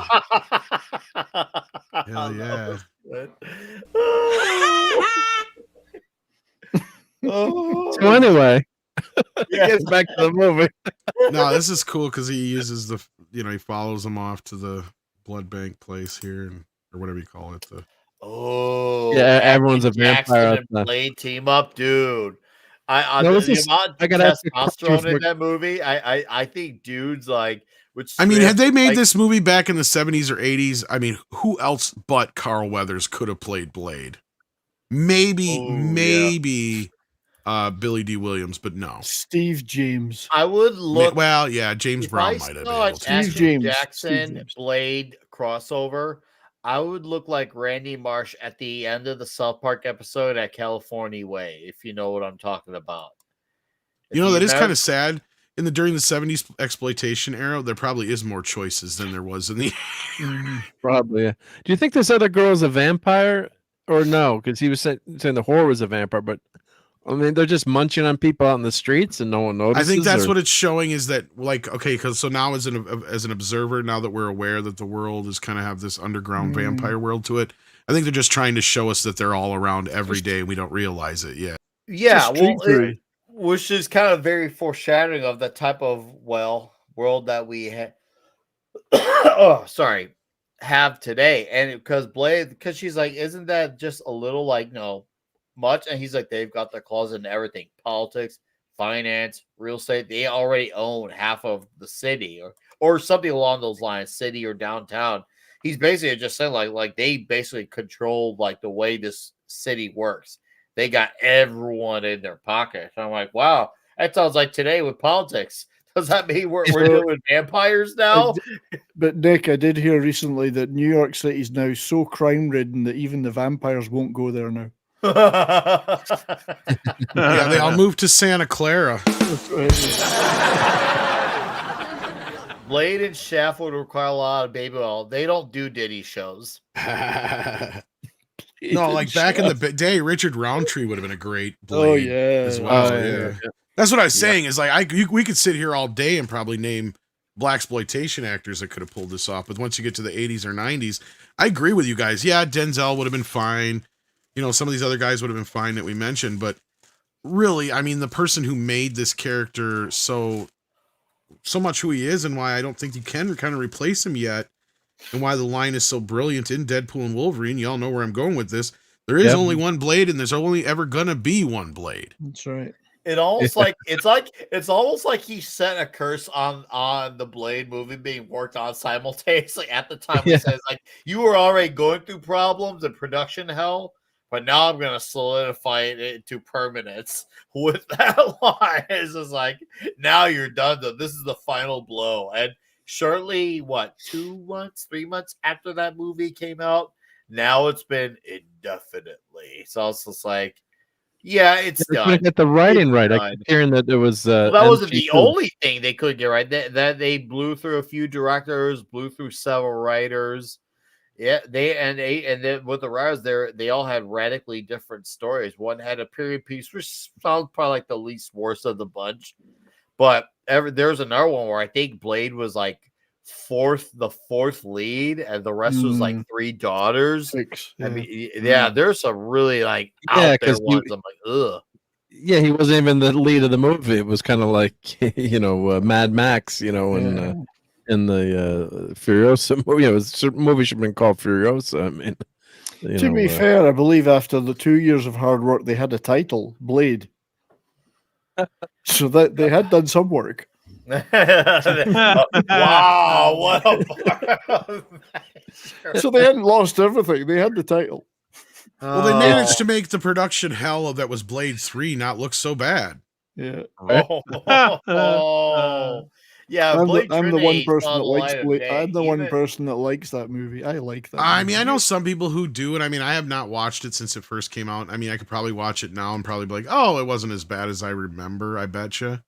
Hell yeah. So anyway, gets back to the movie. No, this is cool because he uses the, he follows him off to the blood bank place here, or whatever you call it. Yeah, everyone's a Jackson vampire. and Blade team up, dude. The amount I of gotta ask a testosterone question in that movie, I think dudes like. I mean, had they made this movie back in the 70s or 80s, I mean, who else but Carl Weathers could have played Blade? Maybe Billy D. Williams, but no. Steve James. I would look. Well, yeah, James Brown might have been able to. Steve Jackson Blade crossover. I would look like Randy Marsh at the end of the South Park episode at California Way, if you know what I'm talking about. That is kind of sad. During the 70s exploitation era, there probably is more choices than there was in the Probably. Yeah. Do you think this other girl is a vampire or no? Because he was saying the whore was a vampire, but I mean they're just munching on people out in the streets and no one notices. I think that's what it's showing is that because so now as an observer, now that we're aware that the world is kind of have this underground vampire world to it, I think they're just trying to show us that they're all around every day and we don't realize it yet. Yeah, which is kind of very foreshadowing of the type of world that we have today. And because she's like, isn't that just a little much? And he's like, they've got their claws in everything: politics, finance, real estate. They already own half of the city or something along those lines, city or downtown. He's basically just saying like they basically control the way this city works. They got everyone in their pocket. So I'm like, wow, that sounds like today with politics. Does that mean we're doing vampires now? But Nick, I did hear recently that New York City is now so crime-ridden that even the vampires won't go there now. Yeah, they all moved to Santa Clara. Blade and Shaft would require a lot of baby oil. They don't do Diddy shows. No, back in the day, Richard Roundtree would have been a great Blade. Oh yeah, as well. Yeah. That's what I was saying. Is we could sit here all day and probably name blaxploitation actors that could have pulled this off. But once you get to the 80s or 90s, I agree with you guys. Yeah, Denzel would have been fine. Some of these other guys would have been fine that we mentioned. But really, I mean, the person who made this character so much who he is and why I don't think you can kind of replace him yet. And why the line is so brilliant in Deadpool and Wolverine. Y'all know where I'm going with this. There is only one Blade, and there's only ever gonna be one Blade. That's right. It's almost like he set a curse on the Blade movie being worked on simultaneously at the time. He says you were already going through problems and production hell, but now I'm gonna solidify it to permanence with that line. It's just now you're done. This is the final blow. And shortly, 2 months, 3 months after that movie came out, now it's been indefinitely. So it's just it's done. Get the writing right. I kept hearing that there was. That wasn't the only thing they could get right. That they blew through a few directors, blew through several writers. Yeah, then with the writers, they all had radically different stories. One had a period piece, which sounds probably the least worst of the bunch. But there's another one where I think Blade was the fourth lead, and the rest was 3 daughters. 6, yeah. I mean, there's some really out there ones. I'm ugh. Yeah, he wasn't even the lead of the movie. It was kind of Mad Max, in the Furiosa movie. The movie should have been called Furiosa. I mean, to be fair, I believe after the 2 years of hard work, they had a title, Blade. So that they had done some work. Wow, what a So they hadn't lost everything. They had the title. Well, they managed to make the production hell that was Blade 3 not look so bad. Yeah. Yeah, I'm the one person that likes Blade. I'm the one person that likes that movie. I like that. I mean, I know some people who do, and I mean, I have not watched it since it first came out. I mean, I could probably watch it now and probably be like, oh, it wasn't as bad as I remember. I betcha.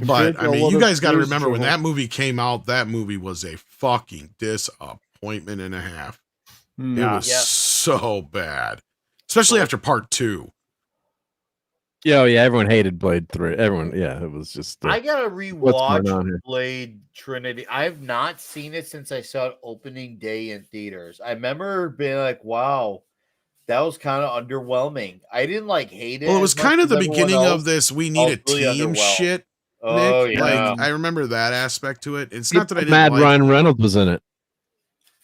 But I mean, you guys got to remember when that movie came out, that movie was a fucking disappointment and a half. It was so bad, especially after part 2. Yeah, everyone hated Blade 3. Everyone, it was just. I gotta rewatch Blade Trinity. I've not seen it since I saw it opening day in theaters. I remember being like, "Wow, that was kind of underwhelming." I didn't hate it. Well, it was kind of the beginning of this "we need a team" shit. Oh, Nick. yeah. I remember that aspect to it. It's not that I didn't Mad Ryan Reynolds was in it.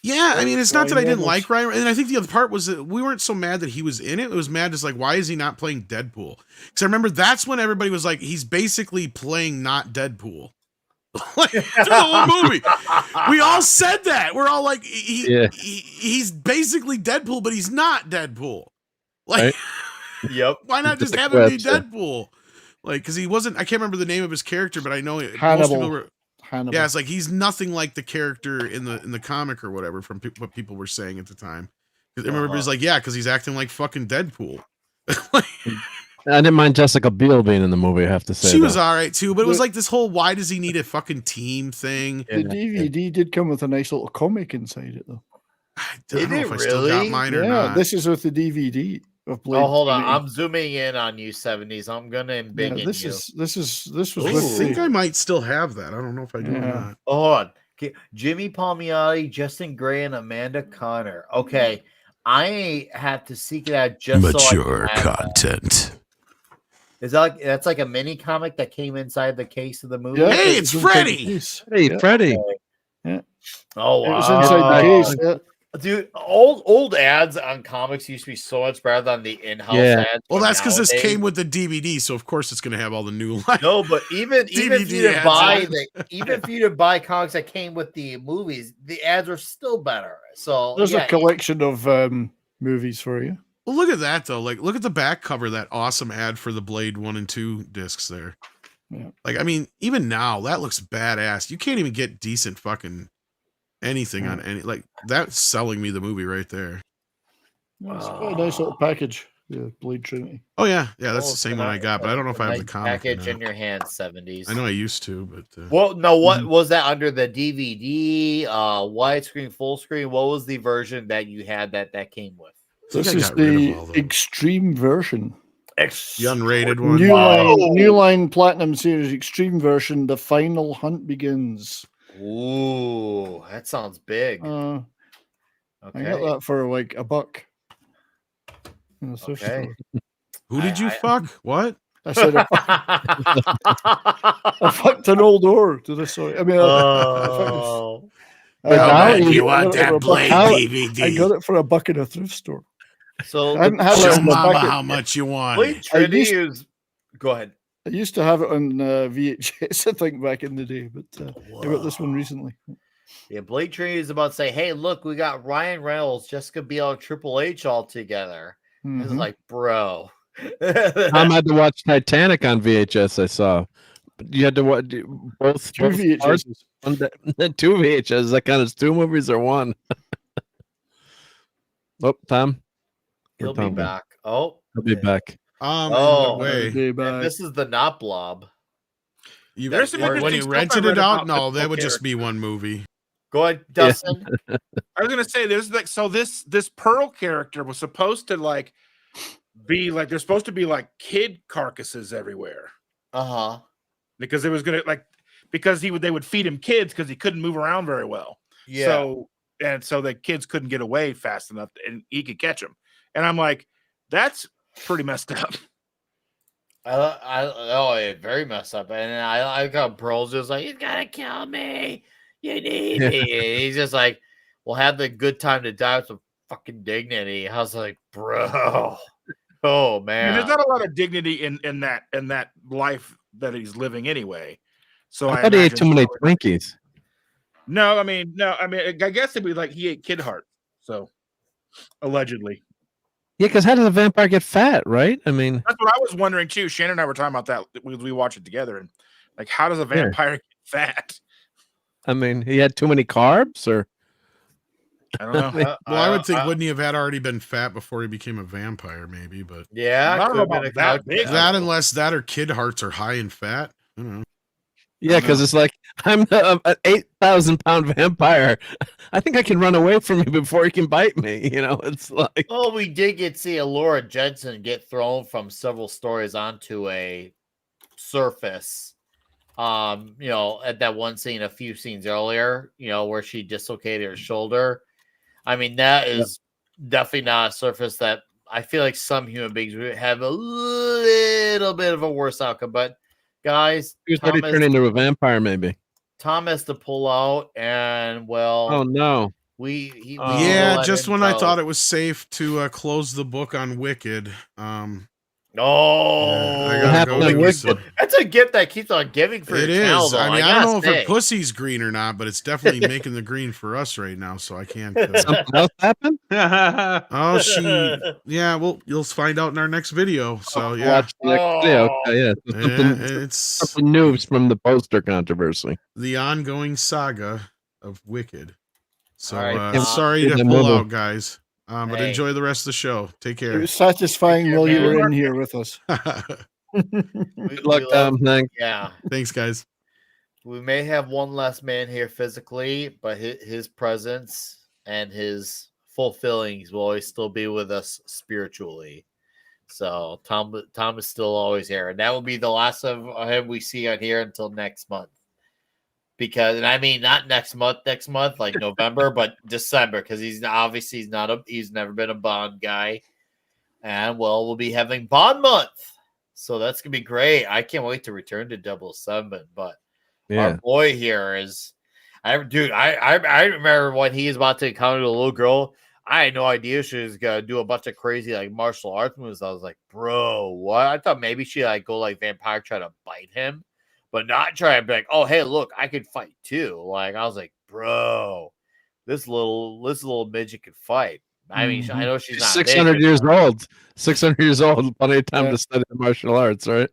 Yeah, I mean, it's not that I didn't like Ryan, and I think the other part was that we weren't so mad that he was in it. It was mad just why is he not playing Deadpool? Because I remember that's when everybody was like, he's basically playing not Deadpool. Through the whole movie, we all said that. We're all like, he's basically Deadpool, but he's not Deadpool. Right? Yep. Why not just have him be Deadpool? Because he wasn't. I can't remember the name of his character, but I know most people were. Hannibal. Yeah, it's he's nothing like the character in the comic or whatever from what people were saying at the time. I remember it was because he's acting like fucking Deadpool. I didn't mind Jessica Biel being in the movie. I have to say she was all right too, but it was this whole why does he need a fucking team thing? The DVD did come with a nice little comic inside it though. I don't know if I still got mine or not. This is with the DVD of Blade. Oh, hold on, I'm zooming in on you, 70s. I'm gonna embiggen you. This was. I think I might still have that. I don't know if I do or not. Oh, hold on. Okay. Jimmy Palmiotti, Justin Gray, and Amanda Connor. Okay, I have to seek it out just mature content. Is that that's like a mini comic that came inside the case of the movie? Yeah, hey, it's Freddy. Hey, Freddy. Yeah. Oh, wow. It was inside the case. Yeah. Dude, old ads on comics used to be so much better than the in-house ads. Well, that's because this came with the DVD, so of course it's going to have all the new lines. No, but even if you to buy even if you to buy comics that came with the movies, the ads are still better. So there's a collection of movies for you. Well, look at that though. Look at the back cover, that awesome ad for the Blade 1 and 2 discs there. Yeah. I mean, even now that looks badass. You can't even get decent fucking anything on any that's selling me the movie right there. It's a nice little package. Yeah, Blade Trinity. Oh yeah, that's the same one I got, but I don't know if I have the comic. Package in your hand, 70s. I know I used to, but well, no. What was that under the DVD, widescreen, full screen? What was the version that you had that came with? This is the extreme version. The unrated one. New Line Platinum Series Extreme version. The final hunt begins. Ooh, that sounds big. Okay. I got that for $1. Okay. Who did you fuck? What? I said I fucked an old whore. Did I? Sorry. I mean, you want that Blade DVD? I got it for $1 in a thrift store. So I hadn't had it in Mama how much you want. Blade Trinity is. Go ahead. I used to have it on VHS, I think, back in the day, but I got this one recently. Yeah, Blade Trinity is about to say, "Hey, look, we got Ryan Reynolds, Jessica Biel, Triple H all together." Mm-hmm. It's like, bro. I had to watch Titanic on VHS. I saw. You had to watch both VHS. Two VHS. That kind of 2 movies or one. Oh, Tom. He'll be back. Oh, he'll be back. This is the not blob. When he rented it out, no, that would just be one movie. Go ahead, Dustin. I was gonna say there's this Pearl character was supposed to be there's supposed to be kid carcasses everywhere. Because it was gonna because they would feed him kids because he couldn't move around very well. Yeah. So the kids couldn't get away fast enough and he could catch them. And I'm like, that's pretty messed up. Very messed up. And I got Pearl's just like, he's gotta kill me. You need me. He's just like, we'll have the good time to die with some fucking dignity. I was like, bro. Oh man. There's not a lot of dignity in that life that he's living anyway. So I thought he ate too many Twinkies. No, I mean, I guess it'd be he ate kid heart. So allegedly. Yeah, because how does a vampire get fat, right? I mean, that's what I was wondering too. Shannon and I were talking about that. We watched it together, and how does a vampire get fat? I mean, he had too many carbs, or I don't know. I would think wouldn't he have had already been fat before he became a vampire? Maybe, but yeah, I don't know about that big. That unless that or kid hearts are high in fat. I don't know. Yeah, because it's like I'm an 8,000-pound vampire. I think I can run away from you before you can bite me. It's like. Oh, we did get to see Laura Jensen get thrown from several stories onto a surface. At that one scene, a few scenes earlier, where she dislocated her shoulder. I mean, that is definitely not a surface that I feel like some human beings would have a little bit of a worse outcome. But guys, He was already turning into a vampire, maybe. Tom has to pull out, and Oh no. Just when I thought it was safe to close the book on Wicked. I gotta go do some. That's a gift that keeps on giving for It your channel, is. though. I mean, I don't know if her pussy's green or not, but it's definitely making the green for us right now. So I can't. Something else happened? Well, you'll find out in our next video. So yeah. Watch the next video. Okay, yeah. It's something news from the poster controversy. The ongoing saga of Wicked. So right, sorry to pull out, guys. But enjoy the rest of the show. Take care. It was satisfying while you were in here with us. Good luck, Tom. Thanks. Yeah. Thanks, guys. We may have one less man here physically, but his presence and his fulfillings will always still be with us spiritually. So Tom is still always here, and that will be the last of him we see on here until next month. Because, and I mean, not next month, like November, but December, because he's never been a Bond guy. And we'll be having Bond month. So that's going to be great. I can't wait to return to 007, but our boy here is, I remember when he was about to encounter the little girl. I had no idea she was going to do a bunch of crazy, like, martial arts moves. I was like, bro, what? I thought maybe she, like, go, like, vampire, try to bite him. But not try to be like, oh, hey, look, I could fight too. Like, I was like, bro, this little midget could fight. I mean, I know she's not 600 years old. 600 years old. Plenty of time to study martial arts, right?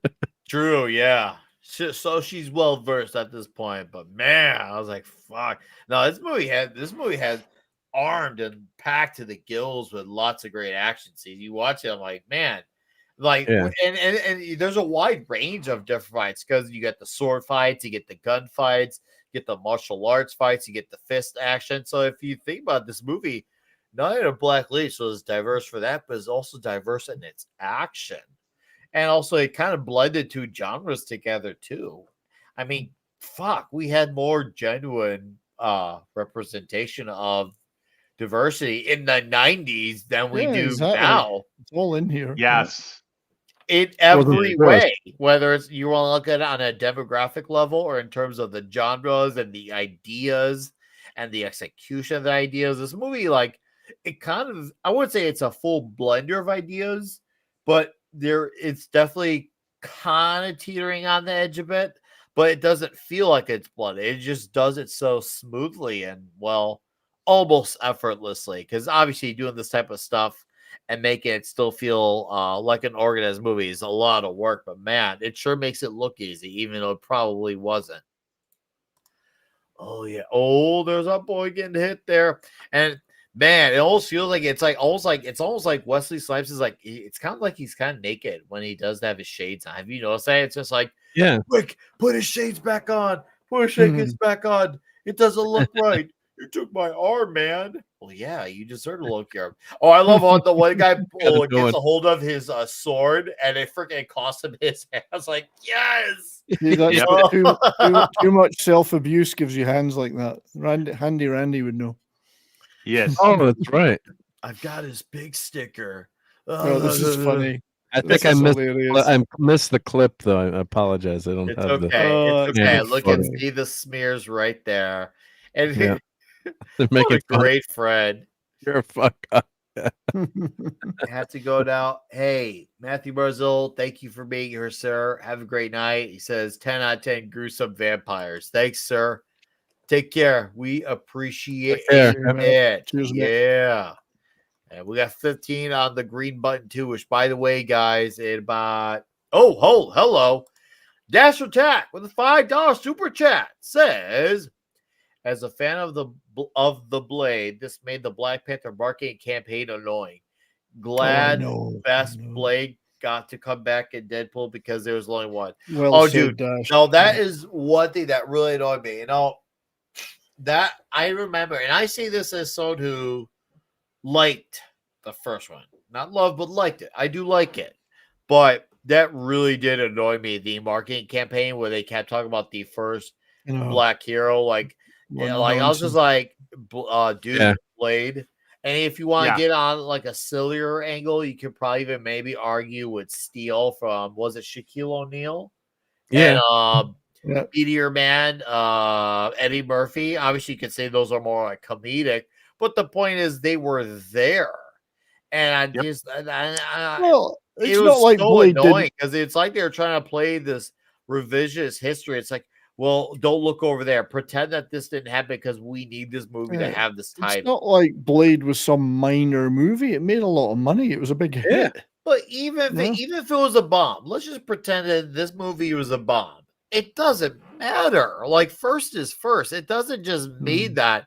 True, yeah. So she's well versed at this point. But man, I was like, fuck. No, this movie has armed and packed to the gills with lots of great action scenes. You watch it, I'm like, man. And there's a wide range of different fights because you get the sword fights, you get the gun fights, you get the martial arts fights, you get the fist action. So if you think about this movie, not only Black Leash was diverse for that, but it's also diverse in its action. And also it kind of blended two genres together too. I mean, fuck, we had more genuine representation of diversity in the 90s than we do now. It's all in here. Yes. In every way, whether it's you want to look at it on a demographic level or in terms of the genres and the ideas and the execution of the ideas, this movie, like, it kind of, I wouldn't say it's a full blender of ideas, but it's definitely kind of teetering on the edge a bit, but it doesn't feel like it's blended. It just does it so smoothly and, well, almost effortlessly, because obviously doing this type of stuff and making it still feel like an organized movie is a lot of work, but man, it sure makes it look easy, even though it probably wasn't. Oh yeah. Oh, there's a boy getting hit there, and man, it almost feels like it's almost like Wesley Snipes is like, it's kind of like he's kind of naked when he does have his shades on. Have you noticed that? It's just like, quick, put his shades back on. Put his shades back on. It doesn't look right. You took my arm, man. Well, yeah, you deserve to look your arm. Oh, I love how the one guy gets a hold of his sword and it freaking costs him his hand. I was like, yes. Yeah, that's too much self-abuse gives you hands like that. Handy Randy would know. Yes. Oh, that's right. I've got his big sticker. Oh, this is funny. I think I missed the clip though. I apologize. I don't have the. It's okay. Look and see the smears right there. And they're making a great friend. You're a fuck up. I have to go now. Hey, Matthew Barzil, thank you for being here, sir. Have a great night. He says 10 out of 10 gruesome vampires. Thanks, sir. Take care. We appreciate it. Cheers, yeah. And we got 15 on the green button too, which, by the way, guys, in about hello. Dash Attack with a $5 super chat says, as a fan of the Blade, this made the Black Panther marketing campaign annoying. Glad Best Blade got to come back in Deadpool because there was only one. Well said, dude. Dash. No, that is one thing that really annoyed me. That I remember, and I say this as someone who liked the first one. Not loved, but liked it. I do like it. But that really did annoy me, the marketing campaign where they kept talking about the first black hero. Like I was just like, dude, Blade. And if you want to get on like a sillier angle, you could probably even maybe argue with Steel from, was it Shaquille O'Neal? Yeah. And Meteor Man, Eddie Murphy. Obviously, you could say those are more like comedic, but the point is they were there. And it was not like so annoying because it's like they were trying to play this revisionist history. It's like, well, don't look over there. Pretend that this didn't happen because we need this movie to have this title. It's not like Blade was some minor movie. It made a lot of money. It was a big hit. But even if it was a bomb, let's just pretend that this movie was a bomb. It doesn't matter. Like, first is first. It doesn't just mean that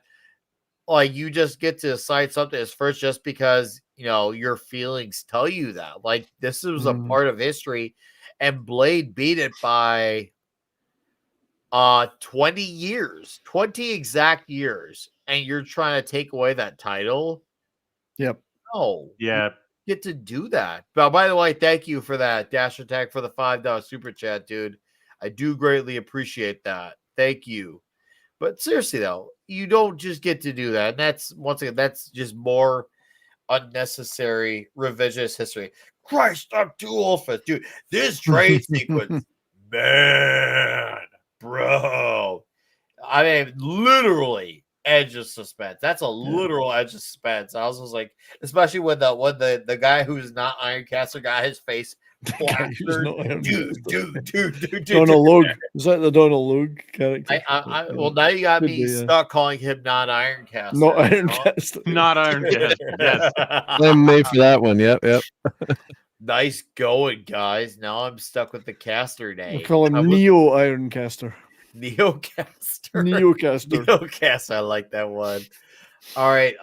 like you just get to cite something as first just because your feelings tell you that. Like, this was a part of history, and Blade beat it by 20 years, 20 exact years, and you're trying to take away that title. Yep. No. Yeah. You get to do that. But by the way, thank you for that, Dash Attack, for the $5 super chat, dude. I do greatly appreciate that. Thank you. But seriously though, you don't just get to do that. And that's, once again, that's just more unnecessary revisionist history. Christ, I'm too old for this. Dude, this train sequence, man, bro. I mean, literally edge of suspense. That's a literal edge of suspense. I was just like, especially when the guy who's not Ironcaster got his face plastered. Dude. Donald Logue. Is that the Donald Logue character? Well, now you got me stuck calling him not Ironcaster. Not Ironcaster. Not Ironcaster. Yes. I'm made for that one. Yep. Nice going, guys. Now I'm stuck with the caster name. We call him Neo Ironcaster. Neocaster. Neocaster. I like that one. All right,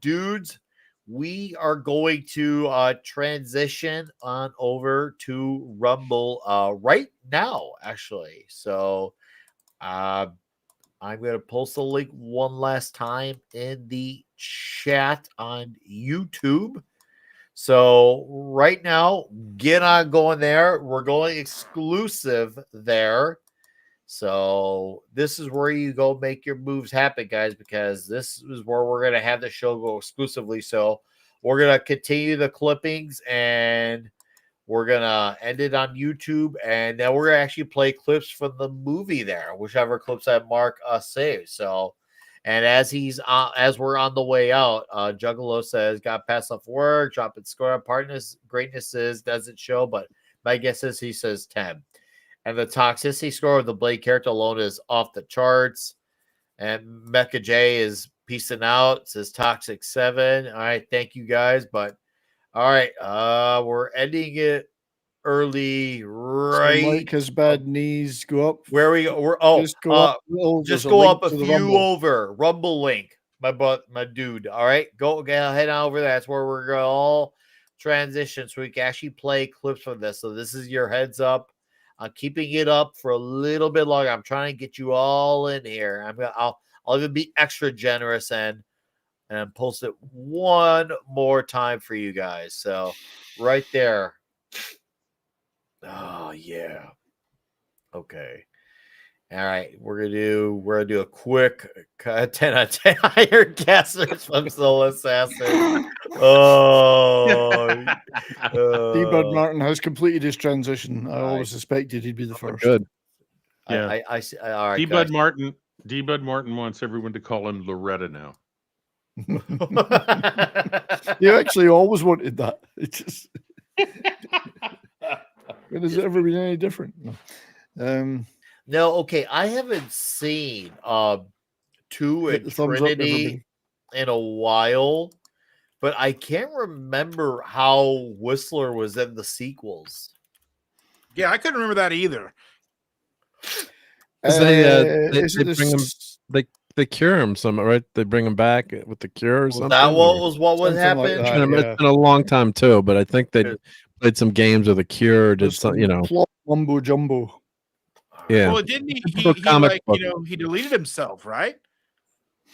dudes, we are going to transition on over to Rumble right now, actually. So I'm going to post the link one last time in the chat on YouTube. So right now, get on going there. We're going exclusive there. So this is where you go make your moves happen, guys, because this is where we're going to have the show go exclusively. So we're going to continue the clippings and we're going to end it on YouTube. And then we're going to actually play clips from the movie there, whichever clips that Mark saved. So, and as we're on the way out, Juggalo says, got passed off work, dropping score. Partners, greatness doesn't show, but my guess is he says 10. And the toxicity score of the Blade character alone is off the charts. And Mecha J is peacing out. It says toxic 7. All right, thank you guys. But all right, we're ending it early, right? So Mike has bad knees. Go up. Where we go? Just go up a few over. Rumble link, my dude. All right, go head on over there. That's where we're going to all transition, so we can actually play clips from this. So this is your heads up. I'm keeping it up for a little bit longer. I'm trying to get you all in here. I'll even be extra generous and post it one more time for you guys. So right there. Oh yeah. Okay. All right. We're gonna do a quick 10 out of 10 Iron Casters from Soul Assassin. D-Bud Martin has completed his transition. I always suspected he'd be the first. Good. Yeah. I see. All right. D-Bud Martin wants everyone to call him Loretta now. You actually always wanted that. It just has it ever been any different? No, okay. I haven't seen 2 and Trinity in a while, but I can't remember how Whistler was in the sequels. Yeah, I couldn't remember that either. They cure him some, right? They bring him back with the cure or something. That what would happen? It's been a long time too, but I think they played some games with a Cure. Did some, plot mumbo jumbo. Yeah. Well, didn't he comic like, book. he deleted himself, right?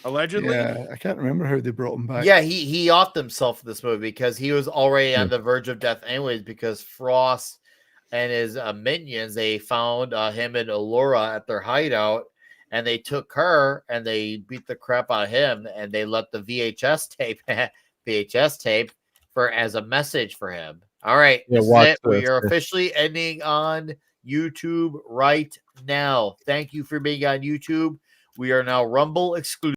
Allegedly. Yeah, I can't remember how they brought him back. Yeah, he offed himself in this movie because he was already on the verge of death anyways, because Frost and his minions, they found him and Allura at their hideout, and they took her and they beat the crap out of him, and they left the VHS tape for as a message for him. All right, this is it. We are officially ending on YouTube right now. Thank you for being on YouTube. We are now Rumble exclusive.